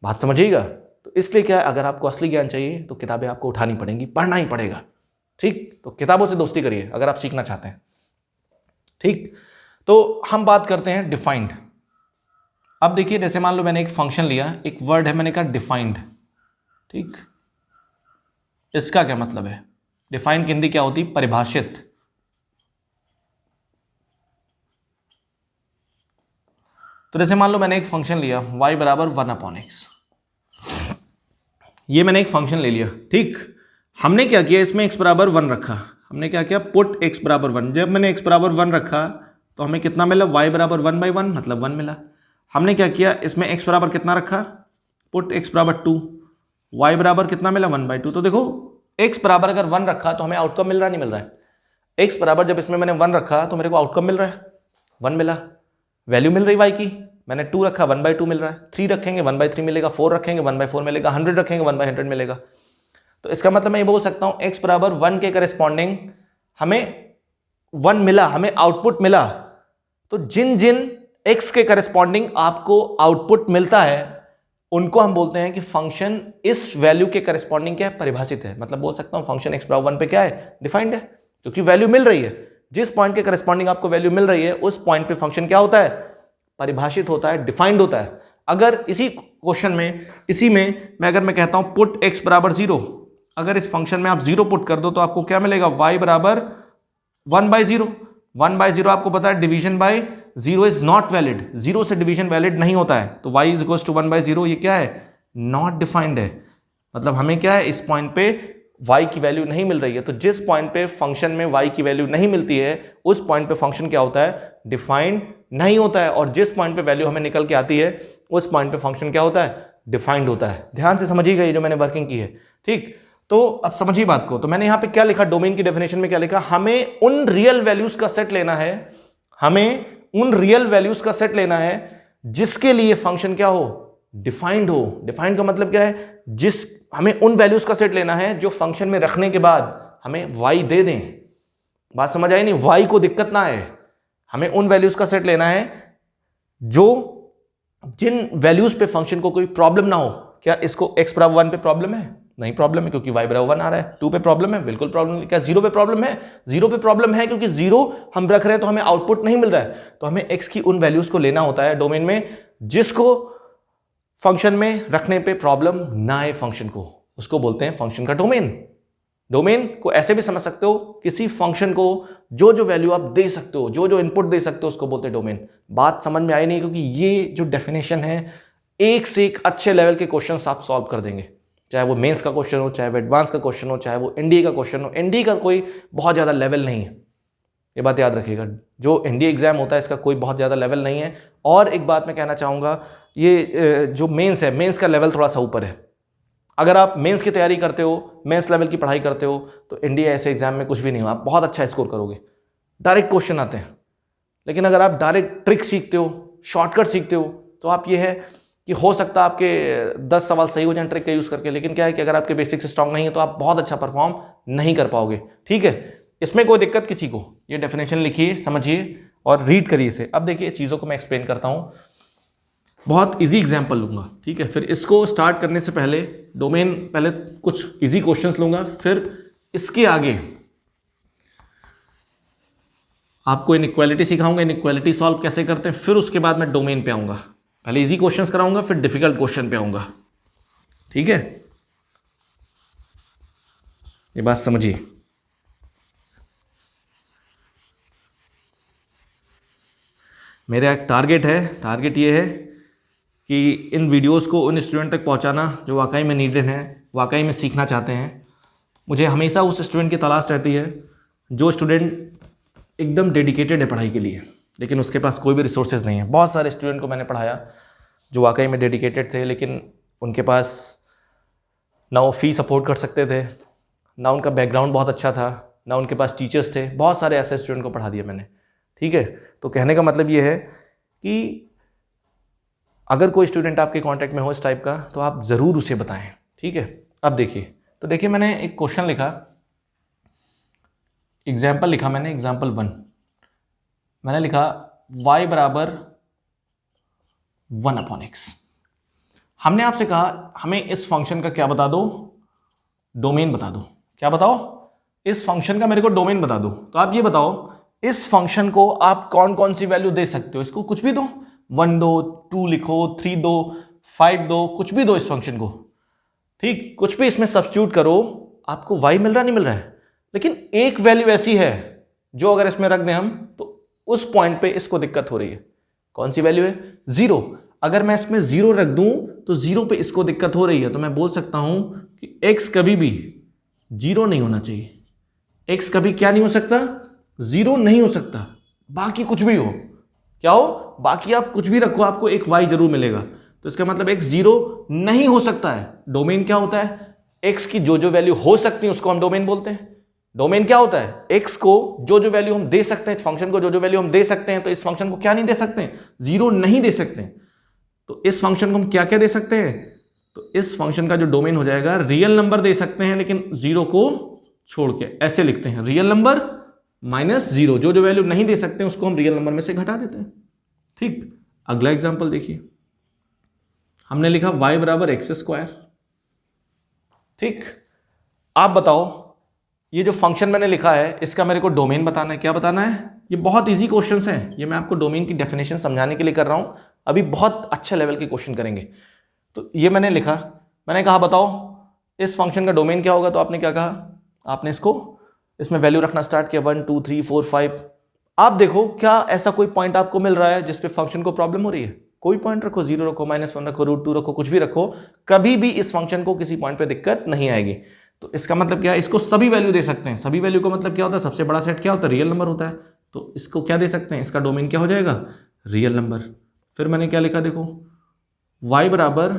बात समझिएगा। तो इसलिए क्या है, अगर आपको असली ज्ञान चाहिए तो किताबें आपको उठानी पड़ेंगी, पढ़ना ही पड़ेगा, ठीक। तो किताबों से दोस्ती करिए अगर आप सीखना चाहते हैं, ठीक। तो हम बात करते हैं डिफाइंड। अब देखिए, जैसे मान लो मैंने एक फंक्शन लिया, एक वर्ड है, मैंने कहा डिफाइंड, ठीक। इसका क्या मतलब है, डिफाइंड की हिंदी क्या होती, परिभाषित। तो जैसे मान लो मैंने एक फंक्शन लिया y बराबर 1/x, ये मैंने एक फंक्शन ले लिया, ठीक। हमने क्या किया, इसमें x बराबर 1 रखा। हमने क्या किया, पुट x बराबर 1। जब मैंने x बराबर 1 रखा तो हमें कितना मिला, y बराबर 1/1 मतलब 1 मिला। हमने क्या किया, इसमें x बराबर कितना रखा, पुट x बराबर 2, y बराबर कितना मिला, 1/2। तो देखो x बराबर अगर 1 रखा तो हमें आउटकम मिल रहा नहीं मिल रहा है। x बराबर जब इसमें मैंने 1 रखा तो मेरे को आउटकम मिल रहा है, 1 मिला। वैल्यू मिल रही y की, मैंने 2 रखा, 1/2 मिल रहा है। 3 रखेंगे 1/3 मिलेगा, 4 रखेंगे 1/4 मिलेगा, 100 रखेंगे 1/100 मिलेगा। तो इसका मतलब मैं ये बोल सकता हूं x बराबर 1 के करेस्पॉन्डिंग हमें 1 मिला, हमें आउटपुट मिला। तो जिन जिन x के करेस्पॉन्डिंग आपको आउटपुट मिलता है उनको हम बोलते हैं कि फंक्शन इस वैल्यू के करेस्पॉन्डिंग क्या है, परिभाषित है। मतलब बोल सकता हूं फंक्शन x बराबर 1 पे क्या है, डिफाइंड है, क्योंकि वैल्यू मिल रही है। जिस पॉइंट के करस्पॉन्डिंग आपको वैल्यू मिल रही है उस पॉइंट पे फंक्शन क्या होता है, परिभाषित होता है, डिफाइंड होता है। अगर इसी क्वेश्चन में, इसी में अगर मैं कहता हूं पुट x बराबर 0, अगर इस फंक्शन में आप 0 पुट कर दो तो आपको क्या मिलेगा, y बराबर 1/0। 1/0 आपको पता है division bye 0 is not valid, 0 से डिवीजन वैलिड नहीं होता है, तो y इज इक्वल्स टू 1/0, ये क्या है, नॉट डिफाइंड है। मतलब हमें क्या है, इस पॉइंट पे y की वैल्यू नहीं मिल रही है। तो जिस पॉइंट पे फंक्शन में y की वैल्यू नहीं मिलती है उस पॉइंट पे फंक्शन क्या होता है, डिफाइंड नहीं होता है। और जिस पॉइंट पे वैल्यू हमें निकल के आती है उस पॉइंट पे फंक्शन क्या होता है, डिफाइंड होता है। ध्यान से समझिएगा ये जो मैंने वर्किंग की है, ठीक। तो अब समझिए बात को। तो मैंने यहां पे क्या लिखा, डोमेन की डेफिनेशन में क्या लिखा, हमें उन रियल वैल्यूज का सेट लेना है, हमें उन रियल वैल्यूज का सेट लेना है जिसके लिए फंक्शन क्या हो, डिफाइंड हो। डिफाइंड का मतलब क्या है, जिस हमें उन वैल्यूज का सेट लेना है जो फंक्शन में रखने के बाद हमें y दे दें। बात समझ आई नहीं, y को दिक्कत ना है, हमें उन वैल्यूज का सेट लेना है जो जिन वैल्यूज पे फंक्शन को कोई प्रॉब्लम ना हो। क्या इसको x बराबर 1 पे प्रॉब्लम है, नहीं प्रॉब्लम है क्योंकि y बराबर 1 आ रहा है। 2 पे प्रॉब्लम है, बिल्कुल प्रॉब्लम नहीं। क्या 0 पे प्रॉब्लम है, 0 पे प्रॉब्लम है क्योंकि 0 हम रख रहे हैं तो हमें आउटपुट नहीं मिल रहा है। तो हमें x की उन वैल्यूज को लेना होता है डोमेन में जिसको फंक्शन में रखने पे प्रॉब्लम ना आए फंक्शन को, उसको बोलते हैं फंक्शन का डोमेन। डोमेन को ऐसे भी समझ सकते हो, किसी फंक्शन को जो जो वैल्यू आप दे सकते हो, जो जो इनपुट दे सकते हो उसको बोलते हैं डोमेन। बात समझ में आई नहीं, क्योंकि ये जो डेफिनेशन है एक से एक अच्छे लेवल के क्वेश्चंस आप सॉल्व कर देंगे, चाहे वो मेंस का क्वेश्चन हो, चाहे वो एडवांस का क्वेश्चन हो, चाहे वो एनडीए का क्वेश्चन हो। एनडीए का कोई बहुत ज़्यादा लेवल नहीं है, ये बात याद रखिएगा। जो एनडीए एग्जाम होता है इसका कोई बहुत ज़्यादा लेवल नहीं है। और एक बात मैं कहना चाहूँगा, ये जो मेंस है, मेंस का लेवल थोड़ा सा ऊपर है। अगर आप मेंस की तैयारी करते हो, मेंस लेवल की पढ़ाई करते हो, तो एनडीए ऐसे एग्जाम में कुछ भी नहीं हो, आप बहुत अच्छा स्कोर करोगे, डायरेक्ट क्वेश्चन आते हैं। लेकिन अगर आप डायरेक्ट ट्रिक सीखते हो, शॉर्टकट सीखते हो, तो आप ये है कि हो सकता है आपके 10 सवाल सही हो जाए ट्रिक का यूज़ करके। लेकिन क्या है कि अगर आपके बेसिक्स स्ट्रांग नहीं है तो आप बहुत अच्छा परफॉर्म नहीं कर पाओगे, ठीक है। इसमें कोई दिक्कत किसी को, ये डेफिनेशन लिखिए, समझिए और रीड करिए इसे। अब देखिए चीज़ों को मैं एक्सप्लेन करता हूँ, बहुत इजी एग्जांपल लूंगा, ठीक है। फिर इसको स्टार्ट करने से पहले डोमेन, पहले कुछ इजी क्वेश्चंस लूंगा, फिर इसके आगे आपको इनइक्वालिटी सिखाऊंगा, इनइक्वालिटी सॉल्व कैसे करते हैं, फिर उसके बाद मैं डोमेन पे आऊंगा। पहले इजी क्वेश्चंस कराऊंगा, फिर डिफिकल्ट क्वेश्चन पे आऊंगा, ठीक है। ये बात समझिए। मेरा एक टारगेट है, टारगेट ये है कि इन वीडियोस को उन स्टूडेंट तक पहुंचाना जो वाकई में नीडेड हैं, वाकई में सीखना चाहते हैं। मुझे हमेशा उस स्टूडेंट की तलाश रहती है जो स्टूडेंट एकदम डेडिकेटेड है पढ़ाई के लिए, लेकिन उसके पास कोई भी रिसोर्सेज नहीं है। बहुत सारे स्टूडेंट को मैंने पढ़ाया जो वाकई में डेडिकेटेड थे, लेकिन उनके पास ना वो फ़ी सपोर्ट कर सकते थे, ना उनका बैकग्राउंड बहुत अच्छा था, ना उनके पास टीचर्स थे। बहुत सारे ऐसे स्टूडेंट को पढ़ा दिया मैंने, ठीक है। तो कहने का मतलब ये है कि अगर कोई स्टूडेंट आपके कांटेक्ट में हो इस टाइप का, तो आप ज़रूर उसे बताएं, ठीक है। अब देखिए, तो देखिए मैंने एक क्वेश्चन लिखा, एग्जाम्पल लिखा मैंने, एग्जाम्पल 1 मैंने लिखा y बराबर 1/x। हमने आपसे कहा हमें इस फंक्शन का क्या बता दो, डोमेन बता दो। क्या बताओ, इस फंक्शन का मेरे को डोमेन बता दो। तो आप ये बताओ इस फंक्शन को आप कौन कौन सी वैल्यू दे सकते हो, इसको कुछ भी दो, 1 दो, 2 लिखो, 3 दो, 5 दो, कुछ भी दो इस फंक्शन को, ठीक। कुछ भी इसमें सब्स्टिट्यूट करो, आपको y मिल रहा नहीं मिल रहा है, लेकिन एक वैल्यू ऐसी है जो अगर इसमें रख दें हम तो उस पॉइंट पे इसको दिक्कत हो रही है। कौन सी वैल्यू है, 0। अगर मैं इसमें 0 रख दूं तो 0 पे इसको दिक्कत हो रही है, तो मैं बोल सकता हूं कि x कभी भी 0 नहीं होना चाहिए। x कभी क्या नहीं हो सकता, 0 नहीं हो सकता। बाकी कुछ भी हो, क्या हो, बाकी आप कुछ भी रखो, आपको एक y जरूर मिलेगा। तो इसका मतलब x 0 नहीं हो सकता है। डोमेन क्या होता है, x की जो जो वैल्यू हो सकती है उसको हम डोमेन बोलते हैं। डोमेन क्या होता है, x को जो जो वैल्यू हम दे सकते हैं, फंक्शन को जो जो वैल्यू हम दे सकते हैं, तो इस फंक्शन को क्या नहीं दे सकते, 0 नहीं दे सकते। तो इस फंक्शन को हम क्या क्या दे सकते हैं, तो इस फंक्शन का जो डोमेन हो जाएगा, रियल नंबर दे सकते हैं लेकिन 0 को छोड़ के। ऐसे लिखते हैं, रियल नंबर -0, जो जो वैल्यू नहीं दे सकते हैं उसको हम रियल नंबर में से घटा देते हैं, ठीक। अगला एग्जांपल देखिए, हमने लिखा y बराबर x², ठीक। आप बताओ ये जो फंक्शन मैंने लिखा है इसका मेरे को डोमेन बताना है। क्या बताना है? ये बहुत इजी क्वेश्चंस हैं, ये मैं आपको डोमेन की डेफिनेशन समझाने के लिए कर रहा हूँ। अभी बहुत अच्छे लेवल के क्वेश्चन करेंगे। तो ये मैंने लिखा, मैंने कहा बताओ इस फंक्शन का डोमेन क्या होगा, तो आपने क्या कहा, आपने इसमें वैल्यू रखना स्टार्ट किया 1 2 3 4 5। आप देखो क्या ऐसा कोई पॉइंट आपको मिल रहा है जिसपे फंक्शन को प्रॉब्लम हो रही है? कोई पॉइंट रखो, 0 रखो, -1 रखो, √2 रखो, कुछ भी रखो, कभी भी इस फंक्शन को किसी पॉइंट पे दिक्कत नहीं आएगी। तो इसका मतलब क्या है, इसको सभी वैल्यू दे सकते हैं। सभी वैल्यू का मतलब क्या होता है, सबसे बड़ा सेट क्या होता है, रियल नंबर होता है। तो इसको क्या दे सकते हैं, इसका डोमेन क्या हो जाएगा, रियल नंबर। फिर मैंने क्या लिखा देखो, y बराबर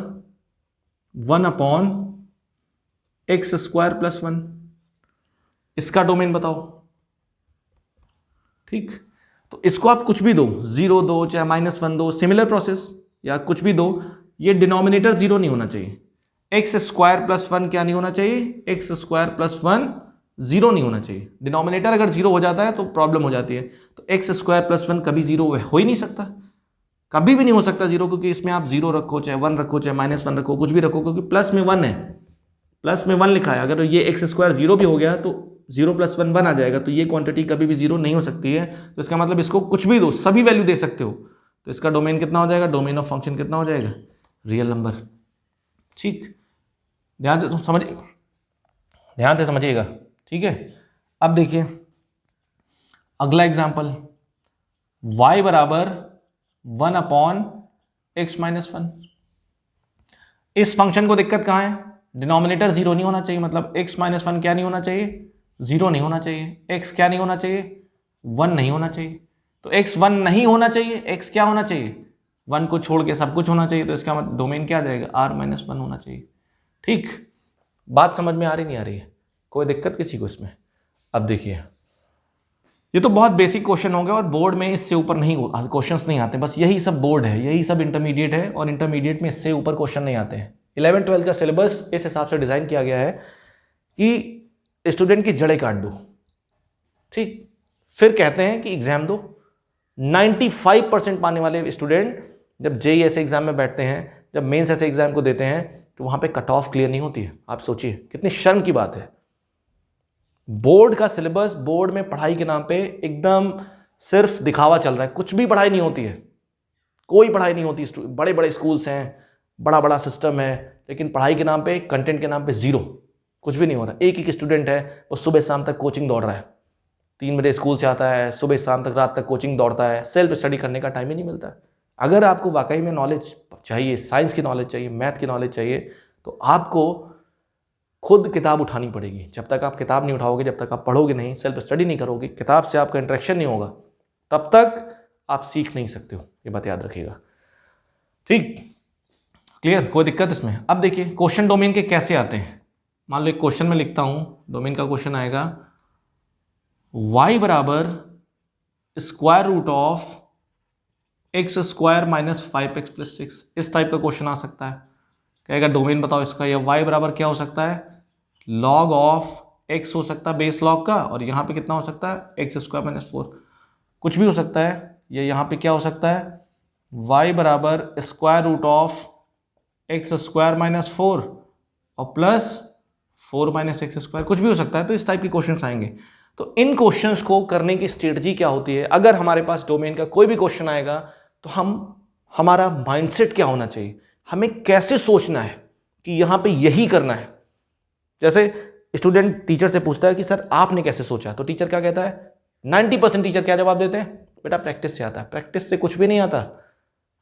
1/x² + 1, इसका डोमेन बताओ। ठीक, तो इसको आप कुछ भी दो, 0 दो चाहे -1 दो, सिमिलर प्रोसेस, या कुछ भी दो, ये डिनोमिनेटर 0 नहीं होना चाहिए। x² + 1 क्या नहीं होना चाहिए, x² + 1 0 नहीं होना चाहिए। डिनोमिनेटर अगर 0 हो जाता है तो प्रॉब्लम हो जाती है। तो x² + 1 कभी 0 हो ही नहीं सकता, कभी भी नहीं हो सकता 0, क्योंकि इसमें आप 0 रखो चाहे 1 रखो चाहे -1 रखो, कुछ भी रखो, क्योंकि प्लस में 1 है, प्लस में 1 लिखा है। अगर ये x² 0 भी हो गया तो 0 + 1 1 आ जाएगा, तो ये क्वांटिटी कभी भी 0 नहीं हो सकती है। तो इसका मतलब इसको कुछ भी दो, सभी वैल्यू दे सकते हो। तो इसका डोमेन कितना हो जाएगा, डोमेन ऑफ फंक्शन कितना हो जाएगा, रियल नंबर। ठीक, ध्यान से समझिएगा। ठीक है, अब देखिए अगला एग्जांपल, y बराबर 1/x - 1। इस फंक्शन को दिक्कत कहाँ है, डिनोमिनेटर 0 नहीं होना चाहिए, मतलब x - 1 क्या नहीं होना चाहिए, 0 नहीं होना चाहिए। x क्या नहीं होना चाहिए, 1 नहीं होना चाहिए। तो x 1 नहीं होना चाहिए, x क्या होना चाहिए, 1 को छोड़ के सब कुछ होना चाहिए। तो इसका मतलब डोमेन क्या आ जाएगा, r - 1 होना चाहिए। ठीक, बात समझ में आ रही नहीं आ रही है, कोई दिक्कत किसी को इसमें? अब देखिए ये तो बहुत बेसिक क्वेश्चन हो गया, और बोर्ड में इससे ऊपर नहीं क्वेश्चंस नहीं आते। बस यही सब बोर्ड है, यही सब इंटरमीडिएट है, और इंटरमीडिएट में इससे ऊपर क्वेश्चन नहीं आते हैं। 11 12 का सिलेबस इस हिसाब से डिजाइन किया गया है कि स्टूडेंट की जड़ें काट दो। ठीक, फिर कहते हैं कि एग्जाम दो। 95% पाने वाले स्टूडेंट जब जेईई ऐसे एग्जाम में बैठते हैं, जब मेंस ऐसे एग्जाम को देते हैं, तो वहां पे कट ऑफ क्लियर नहीं होती है। आप सोचिए कितनी शर्म की बात है। बोर्ड का सिलेबस, बोर्ड में पढ़ाई के नाम पे एकदम सिर्फ दिखावा चल रहा है, कुछ भी पढ़ाई नहीं होती है, कोई पढ़ाई नहीं होती। बड़े बड़े स्कूल्स हैं, बड़ा बड़ा सिस्टम है, लेकिन पढ़ाई के नाम पे, कंटेंट के नाम पे 0, कुछ भी नहीं हो रहा। एक स्टूडेंट है वो सुबह शाम तक कोचिंग दौड़ रहा है, 3 बजे स्कूल से आता है, सुबह शाम तक रात तक कोचिंग दौड़ता है, सेल्फ स्टडी करने का टाइम ही नहीं मिलता। अगर आपको वाकई में नॉलेज चाहिए, साइंस की नॉलेज चाहिए, मैथ की नॉलेज चाहिए, तो आपको खुद किताब उठानी पड़ेगी। जब तक आप किताब नहीं उठाओगे, जब तक आप पढ़ोगे नहीं, सेल्फ स्टडी नहीं करोगे, किताब से आपका इंटरेक्शन नहीं होगा, तब तक आप सीख नहीं सकते हो। ये बात याद रखिएगा। ठीक, क्लियर, कोई दिक्कत इसमें? अब देखिए क्वेश्चन डोमेन के कैसे आते हैं। मान लो एक क्वेश्चन में लिखता हूं, डोमेन का क्वेश्चन आएगा y बराबर √(x² - 5x + 6)। इस टाइप का क्वेश्चन आ सकता है। कहेगा डोमेन बताओ इसका, या y बराबर क्या हो सकता है, log ऑफ x हो सकता है, बेस लॉग का, और यहाँ पे कितना हो सकता है, x² - 4, कुछ भी हो सकता है। या यहाँ पे क्या हो सकता है, y बराबर √(x² - 4) और +4 - x², कुछ भी हो सकता है। तो इस टाइप के क्वेश्चंस आएंगे। तो इन क्वेश्चंस को करने की स्ट्रेटजी क्या होती है, अगर हमारे पास डोमेन का कोई भी क्वेश्चन आएगा तो हमारा माइंडसेट क्या होना चाहिए, हमें कैसे सोचना है कि यहां पे यही करना है। जैसे स्टूडेंट टीचर से पूछता है कि सर आपने कैसे सोचा, तो टीचर क्या कहता है, 90% टीचर क्या जवाब देते हैं, बेटा प्रैक्टिस से आता है। प्रैक्टिस से कुछ भी नहीं आता,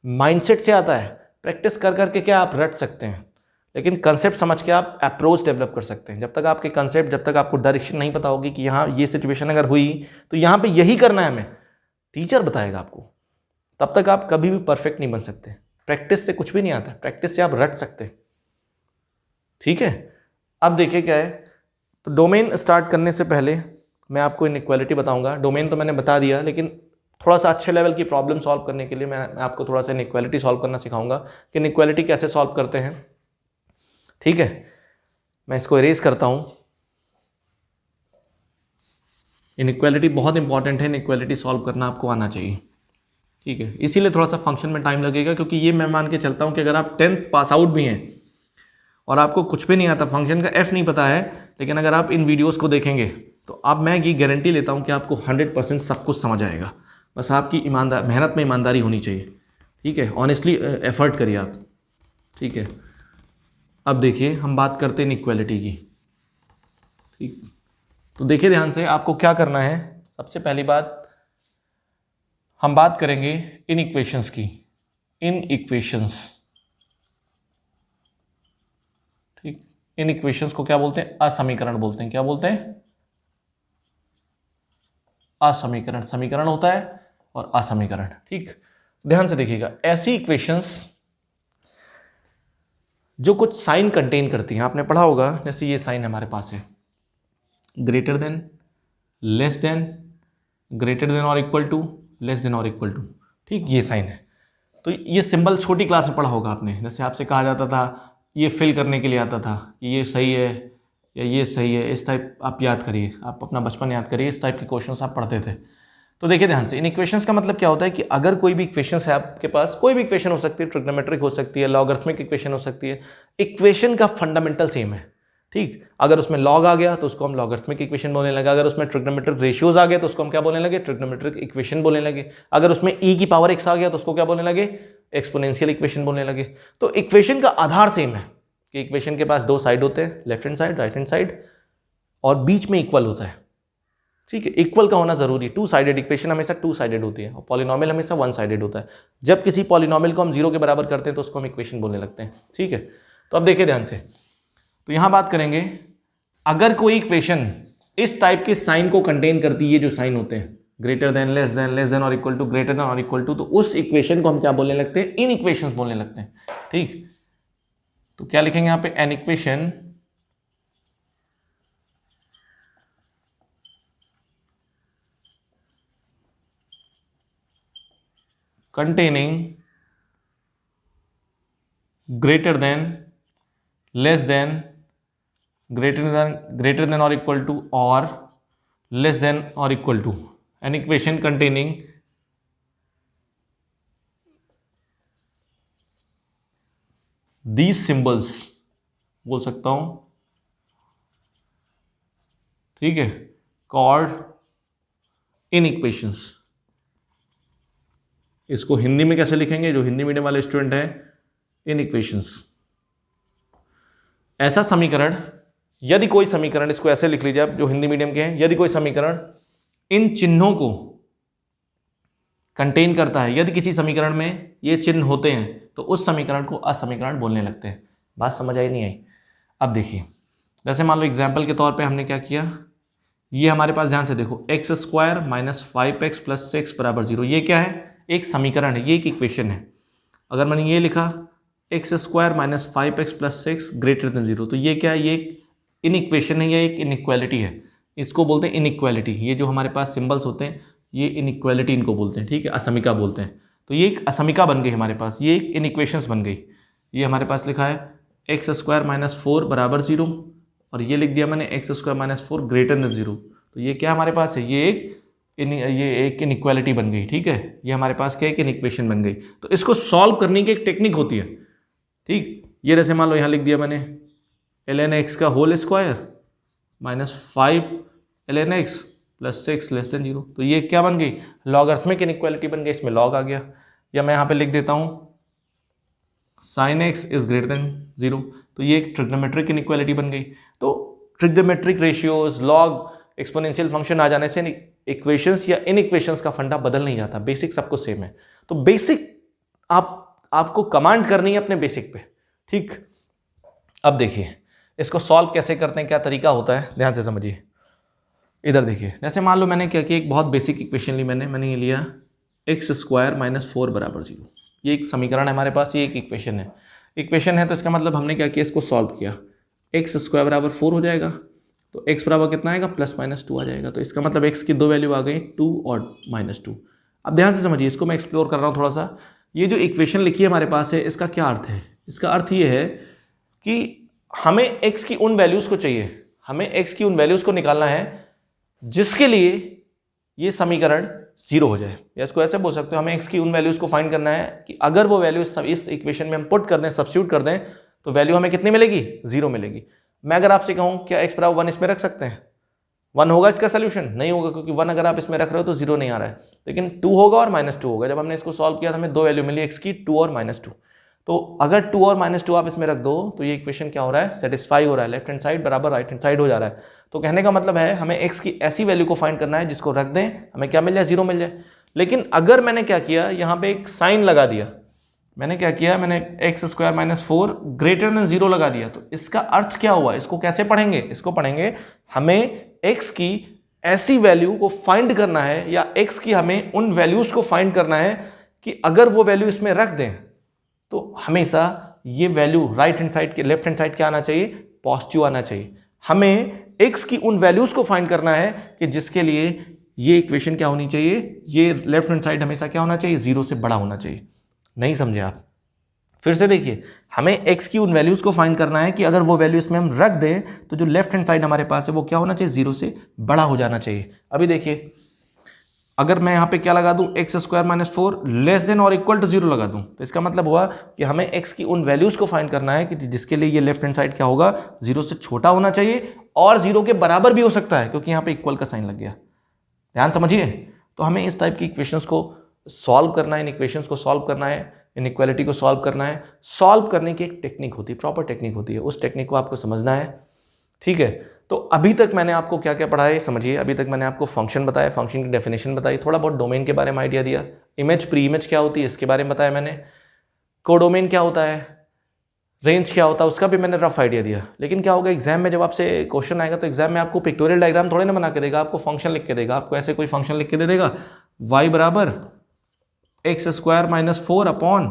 माइंडसेट से आता है। प्रैक्टिस कर करके क्या आप रट सकते हैं, लेकिन कंसेप्ट समझ के आप अप्रोच डेवलप कर सकते हैं। जब तक आपके कंसेप्ट, जब तक आपको डायरेक्शन नहीं पता होगी कि यहाँ ये सिचुएशन अगर हुई तो यहाँ पे यही करना है हमें, टीचर बताएगा आपको, तब तक आप कभी भी परफेक्ट नहीं बन सकते। प्रैक्टिस से कुछ भी नहीं आता, प्रैक्टिस से आप रट सकते हैं। ठीक है, अब देखिए क्या है। तो डोमेन स्टार्ट करने से पहले मैं आपको इनइक्वालिटी बताऊंगा। डोमेन तो मैंने बता दिया, लेकिन थोड़ा सा अच्छे लेवल की प्रॉब्लम सॉल्व करने के लिए मैं आपको थोड़ा सा इनइक्वालिटी सॉल्व करना सिखाऊंगा कि इनइक्वालिटी कैसे सॉल्व करते हैं। ठीक है, मैं इसको इरेज करता हूं। इनइक्वालिटी बहुत इंपॉर्टेंट है, इनइक्वालिटी सॉल्व करना आपको आना चाहिए। ठीक है, इसीलिए थोड़ा सा फंक्शन में टाइम लगेगा, क्योंकि ये मैं मान के चलता हूं कि अगर आप 10th पास आउट भी हैं और आपको कुछ भी नहीं आता, फंक्शन का एफ नहीं पता है, लेकिन अगर आप इन वीडियोस को देखेंगे तो अब मैं ये गारंटी लेता हूँ कि आपको 100% सब कुछ समझ आएगा। बस आपकी मेहनत में ईमानदारी होनी चाहिए, ठीक है, ऑनेस्टली एफर्ट करिए आप, ठीक है। अब देखिए हम बात करते हैं इनइक्वालिटी की, ठीक। तो देखिए ध्यान से, आपको क्या करना है, सबसे पहली बात हम बात करेंगे इन इक्वेशंस की, इन इक्वेशंस, ठीक। इन इक्वेशंस को क्या बोलते हैं, असमीकरण बोलते हैं। क्या बोलते हैं, असमीकरण। समीकरण होता है और असमीकरण, ठीक। ध्यान से देखिएगा, ऐसी इक्वेशंस जो कुछ साइन कंटेन करती हैं, आपने पढ़ा होगा, जैसे ये साइन हमारे पास है, greater than, less than, greater than और इक्वल टू, लेस देन और इक्वल टू, ठीक, ये साइन है। तो ये सिंबल छोटी क्लास में पढ़ा होगा आपने, जैसे आपसे कहा जाता था, ये फिल करने के लिए आता था कि ये सही है या ये सही है, इस टाइप आप याद करिए, आप अपना बचपन याद करिए, इस टाइप के क्वेश्चंस आप पढ़ते थे। तो देखिए ध्यान से, इन इक्वेशंस का मतलब क्या होता है कि अगर कोई भी इक्वेशंस है आपके पास, कोई भी इक्वेशन हो सकती है, ट्रिग्नोमेट्रिक हो सकती है, लॉगरिथमिक इक्वेशन हो सकती है, इक्वेशन का फंडामेंटल सेम है, ठीक। अगर उसमें लॉग आ गया तो उसको हम लॉगरिथमिक इक्वेशन बोलने लगे, अगर उसमें ट्रिग्नोमेट्रिक रेशियोज आ गए तो उसको हम क्या बोलने लगे, ट्रिग्नोमेट्रिक इक्वेशन बोलने लगे, अगर उसमें e की पावर x आ गया तो उसको क्या बोलने लगे, एक्सपोनेंशियल इक्वेशन बोलने लगे। तो इक्वेशन का आधार सेम है कि इक्वेशन के पास दो साइड होते हैं, left hand side, right hand side, और बीच में इक्वल होता है, ठीक है। इक्वल का होना जरूरी है, टू साइडेड इक्वेशन हमेशा टू साइडेड होती है और पॉलिनोमियल हमेशा वन साइडेड होता है। जब किसी पॉलिनोमियल को हम जीरो के बराबर करते हैं तो उसको हम इक्वेशन बोलने लगते हैं, ठीक है। तो अब देखिए ध्यान से, तो यहां बात करेंगे, अगर कोई इक्वेशन इस टाइप के साइन को कंटेन करती है, ये जो साइन होते हैं, ग्रेटर देन, लेस देन और इक्वल टू, ग्रेटर देन और इक्वल टू, तो उस इक्वेशन को हम क्या बोलने लगते हैं, इन इक्वेशंस बोलने लगते हैं, ठीक। तो क्या लिखेंगे यहां पे, an equation containing greater than, less than, greater than or equal to, or less than or equal to, an equation containing these symbols बोल सकता हूं, ठीक है, called in equations। इसको हिंदी में कैसे लिखेंगे, जो हिंदी मीडियम वाले स्टूडेंट हैं, इन इक्वेशंस। ऐसा समीकरण, यदि कोई समीकरण, इसको ऐसे लिख लीजिए आप जो हिंदी मीडियम के हैं, यदि कोई समीकरण इन चिन्हों को कंटेन करता है, यदि किसी समीकरण में ये चिन्ह होते हैं तो उस समीकरण को असमीकरण बोलने लगते हैं। बात समझ आई नहीं आई? अब देखिए, जैसे मान लो एग्जाम्पल के तौर पे हमने क्या किया, ये हमारे पास, ध्यान से देखो, x square minus 5x plus 6 बराबर 0, ये क्या है, एक समीकरण है, ये एक इक्वेशन है। अगर मैंने ये लिखा x square minus 5x plus 6 greater than 0, तो ये क्या है, ये एक इन इक्वेशन है, ये एक इनइक्वालिटी है, इसको बोलते हैं इनइक्वालिटी। ये जो हमारे पास सिंबल्स होते हैं, ये इनइक्वालिटी इनको बोलते हैं, ठीक है, असमिका बोलते हैं। तो ये एक असमिका बन गई हमारे पास, ये एक इनइक्वेशंस बन गई। ये हमारे पास लिखा है एक्स स्क्वायर माइनस 4 बराबर 0, और ये लिख दिया मैंने x square minus 4 greater than 0। तो ये क्या हमारे पास है, ये एक इनइक्वालिटी बन गई, ठीक है। ये हमारे पास क्या, एक इनइक्वेशन बन गई। तो इसको सॉल्व करने की एक टेक्निक होती है, ठीक। ये जैसे मान लो यहाँ लिख दिया मैंने ln x का whole square minus 5 ln x plus 6 less than 0, तो ये क्या बन गई, लॉगरिथमिक इनइक्वालिटी बन गई, इसमें लॉग आ गया। या मैं यहाँ पे लिख देता हूँ sin x is greater than 0, तो ये एक ट्रिग्नोमेट्रिक इनइक्वालिटी बन गई। तो trigonometric ratios, log, exponential function आ जाने से इक्वेशंस या इन इक्वेशंस का फंडा बदल नहीं जाता, बेसिक सबको सेम है। तो बेसिक आपको कमांड करनी है अपने बेसिक पे, ठीक। अब देखिए इसको सॉल्व कैसे करते हैं, क्या तरीका होता है, ध्यान से समझिए। इधर देखिए, जैसे मान लो मैंने क्या किया, एक बहुत बेसिक इक्वेशन ली मैंने ये लिया एक्स स्क्वायर माइनस 4 बराबर 0, ये एक समीकरण है हमारे पास, ये एक इक्वेशन है। तो इसका मतलब हमने क्या किया, इसको सॉल्व किया, एक्स स्क्वायर बराबर 4 हो जाएगा, तो x बराबर कितना आएगा, प्लस माइनस 2 आ जाएगा। तो इसका मतलब x की दो वैल्यू आ गई, 2 और -2। अब ध्यान से समझिए, इसको मैं एक्सप्लोर कर रहा हूँ थोड़ा सा। ये जो इक्वेशन लिखी है हमारे पास है, इसका क्या अर्थ है, इसका अर्थ ये है कि हमें x की उन वैल्यूज़ को चाहिए, हमें x की उन वैल्यूज़ को निकालना है जिसके लिए ये समीकरण 0 हो जाए। या इसको ऐसे बोल सकते हो, हमें x की उन वैल्यूज़ को फाइंड करना है कि अगर वो वैल्यू इस इक्वेशन में हम पुट कर दें, सब्स्टिट्यूट कर दें, तो वैल्यू हमें कितनी मिलेगी, 0 मिलेगी। मैं अगर आपसे कहूँ क्या x बराबर 1 इसमें रख सकते हैं, 1 होगा इसका सोल्यूशन? नहीं होगा, क्योंकि 1 अगर आप इसमें रख रहे हो तो 0 नहीं आ रहा है, लेकिन 2 होगा और -2 होगा। जब हमने इसको सॉल्व किया तो हमें 2 वैल्यू मिली x की, 2 और -2। तो अगर 2 और -2 आप इसमें रख दो तो ये इक्वेशन क्या हो रहा है, सेटिस्फाई हो रहा है, लेफ्ट हैंड साइड बराबर राइट हैंड साइड हो जा रहा है। तो कहने का मतलब है हमें x की ऐसी वैल्यू को फाइंड करना है जिसको रख दें हमें क्या मिल जाए, 0 मिल जाए। लेकिन अगर मैंने क्या किया, यहाँ पे एक साइन लगा दिया, मैंने क्या किया, मैंने x² - 4 ग्रेटर देन 0 लगा दिया, तो इसका अर्थ क्या हुआ, इसको कैसे पढ़ेंगे, इसको पढ़ेंगे हमें x की ऐसी वैल्यू को फाइंड करना है, या x की हमें उन वैल्यूज को फाइंड करना है कि अगर वो वैल्यू इसमें रख दें तो हमेशा ये वैल्यू राइट हैंड साइड के लेफ्ट हैंड साइड क्या आना चाहिए, पॉजिटिव आना चाहिए। हमें x की उन वैल्यूज को फाइंड करना है कि जिसके लिए ये इक्वेशन क्या होनी चाहिए, ये लेफ्ट हैंड साइड हमेशा क्या होना चाहिए, 0 से बड़ा होना चाहिए। नहीं समझे आप? फिर से देखिए, हमें x की उन वैल्यूज को फाइंड करना है कि अगर वो वैल्यू इसमें हम रख दें तो जो लेफ्ट हैंड साइड हमारे पास है वो क्या होना चाहिए, 0 से बड़ा हो जाना चाहिए। अभी देखिए, अगर मैं यहाँ पे क्या लगा दूं, x² - 4 लेस देन और इक्वल टू 0 लगा दूं, तो इसका मतलब हुआ कि हमें x की उन वैल्यूज को फाइंड करना है कि जिसके लिए ये लेफ्ट हैंड साइड क्या होगा, 0 से छोटा होना चाहिए और 0 के बराबर भी हो सकता है, क्योंकि यहाँ पे इक्वल का साइन लग गया। ध्यान समझिए। तो हमें इस टाइप की इक्वेशंस को सॉल्व करना है, इन इक्वेशंस को सॉल्व करना है, इनइक्वालिटी को सॉल्व करना है। सॉल्व करने की एक टेक्निक होती है, प्रॉपर टेक्निक होती है, उस टेक्निक को आपको समझना है। ठीक है, तो अभी तक मैंने आपको क्या क्या पढ़ाया समझिए। अभी तक मैंने आपको फंक्शन बताया, फंक्शन की डेफिनेशन बताई, थोड़ा बहुत डोमेन के बारे में आइडिया दिया, इमेज प्री इमेज क्या होती है इसके बारे में बताया मैंने, कोडोमेन क्या होता है, रेंज क्या होता है उसका भी मैंने रफ आइडिया दिया। लेकिन क्या होगा, एग्जाम में जब आपसे क्वेश्चन आएगा तो एग्जाम में आपको पिक्टोरियल डायग्राम थोड़े ना बना के देगा, आपको फंक्शन लिख के देगा। आपको ऐसे कोई फंक्शन लिख के दे देगा, y बराबर x² - 4 अपॉन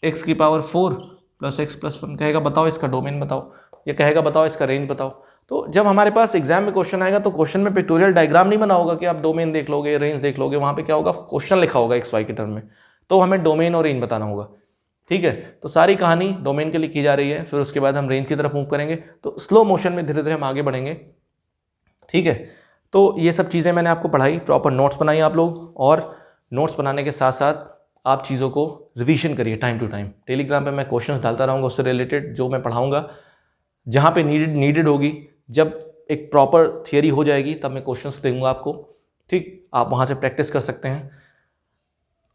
x की पावर 4 प्लस x + 1, कहेगा बताओ इसका डोमेन बताओ, या कहेगा बताओ इसका रेंज बताओ। तो जब हमारे पास एग्जाम में क्वेश्चन आएगा तो क्वेश्चन में पिक्टोरियल डायग्राम नहीं बना होगा कि आप डोमेन देख लोगे, रेंज देख लोगे, वहाँ पे क्या होगा, क्वेश्चन लिखा होगा x y के टर्म में, तो हमें डोमेन और रेंज बताना होगा। ठीक है, तो सारी कहानी डोमेन के लिए की जा रही है, फिर उसके बाद हम रेंज की तरफ मूव करेंगे, तो स्लो मोशन में धीरे धीरे हम आगे बढ़ेंगे। ठीक है, तो ये सब चीज़ें मैंने आपको पढ़ाई, प्रॉपर नोट्स बनाई आप लोग, और नोट्स बनाने के साथ साथ आप चीज़ों को रिवीजन करिए टाइम टू टाइम। टेलीग्राम पे मैं क्वेश्चंस डालता रहूँगा, उससे रिलेटेड जो मैं पढ़ाऊँगा, जहाँ पे नीडेड होगी, जब एक प्रॉपर थियरी हो जाएगी तब मैं क्वेश्चंस दूंगा आपको। ठीक, आप वहाँ से प्रैक्टिस कर सकते हैं।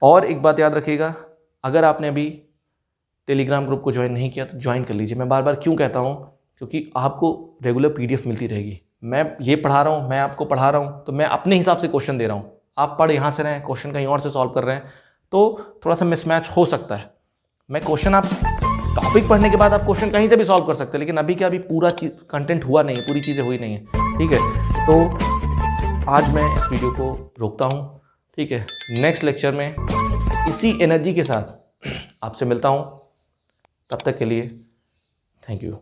और एक बात याद रखिएगा, अगर आपने अभी टेलीग्राम ग्रुप को ज्वाइन नहीं किया तो ज्वाइन कर लीजिए। मैं बार बार क्यों कहता हूँ, क्योंकि आपको रेगुलर PDF मिलती रहेगी। मैं ये पढ़ा रहा हूँ, मैं आपको पढ़ा रहा हूँ, तो मैं अपने हिसाब से क्वेश्चन दे रहा हूँ, आप पढ़ यहाँ से रहे हैं, क्वेश्चन कहीं और से सॉल्व कर रहे हैं, तो थोड़ा सा मिसमैच हो सकता है। मैं क्वेश्चन, आप टॉपिक पढ़ने के बाद आप क्वेश्चन कहीं से भी सॉल्व कर सकते हैं, लेकिन अभी क्या, अभी पूरा कंटेंट हुआ नहीं है, पूरी चीज़ें हुई नहीं है। ठीक है, तो आज मैं इस वीडियो को रोकता हूँ। ठीक है, नेक्स्ट लेक्चर में इसी एनर्जी के साथ आपसे मिलता हूँ। तब तक के लिए थैंक यू।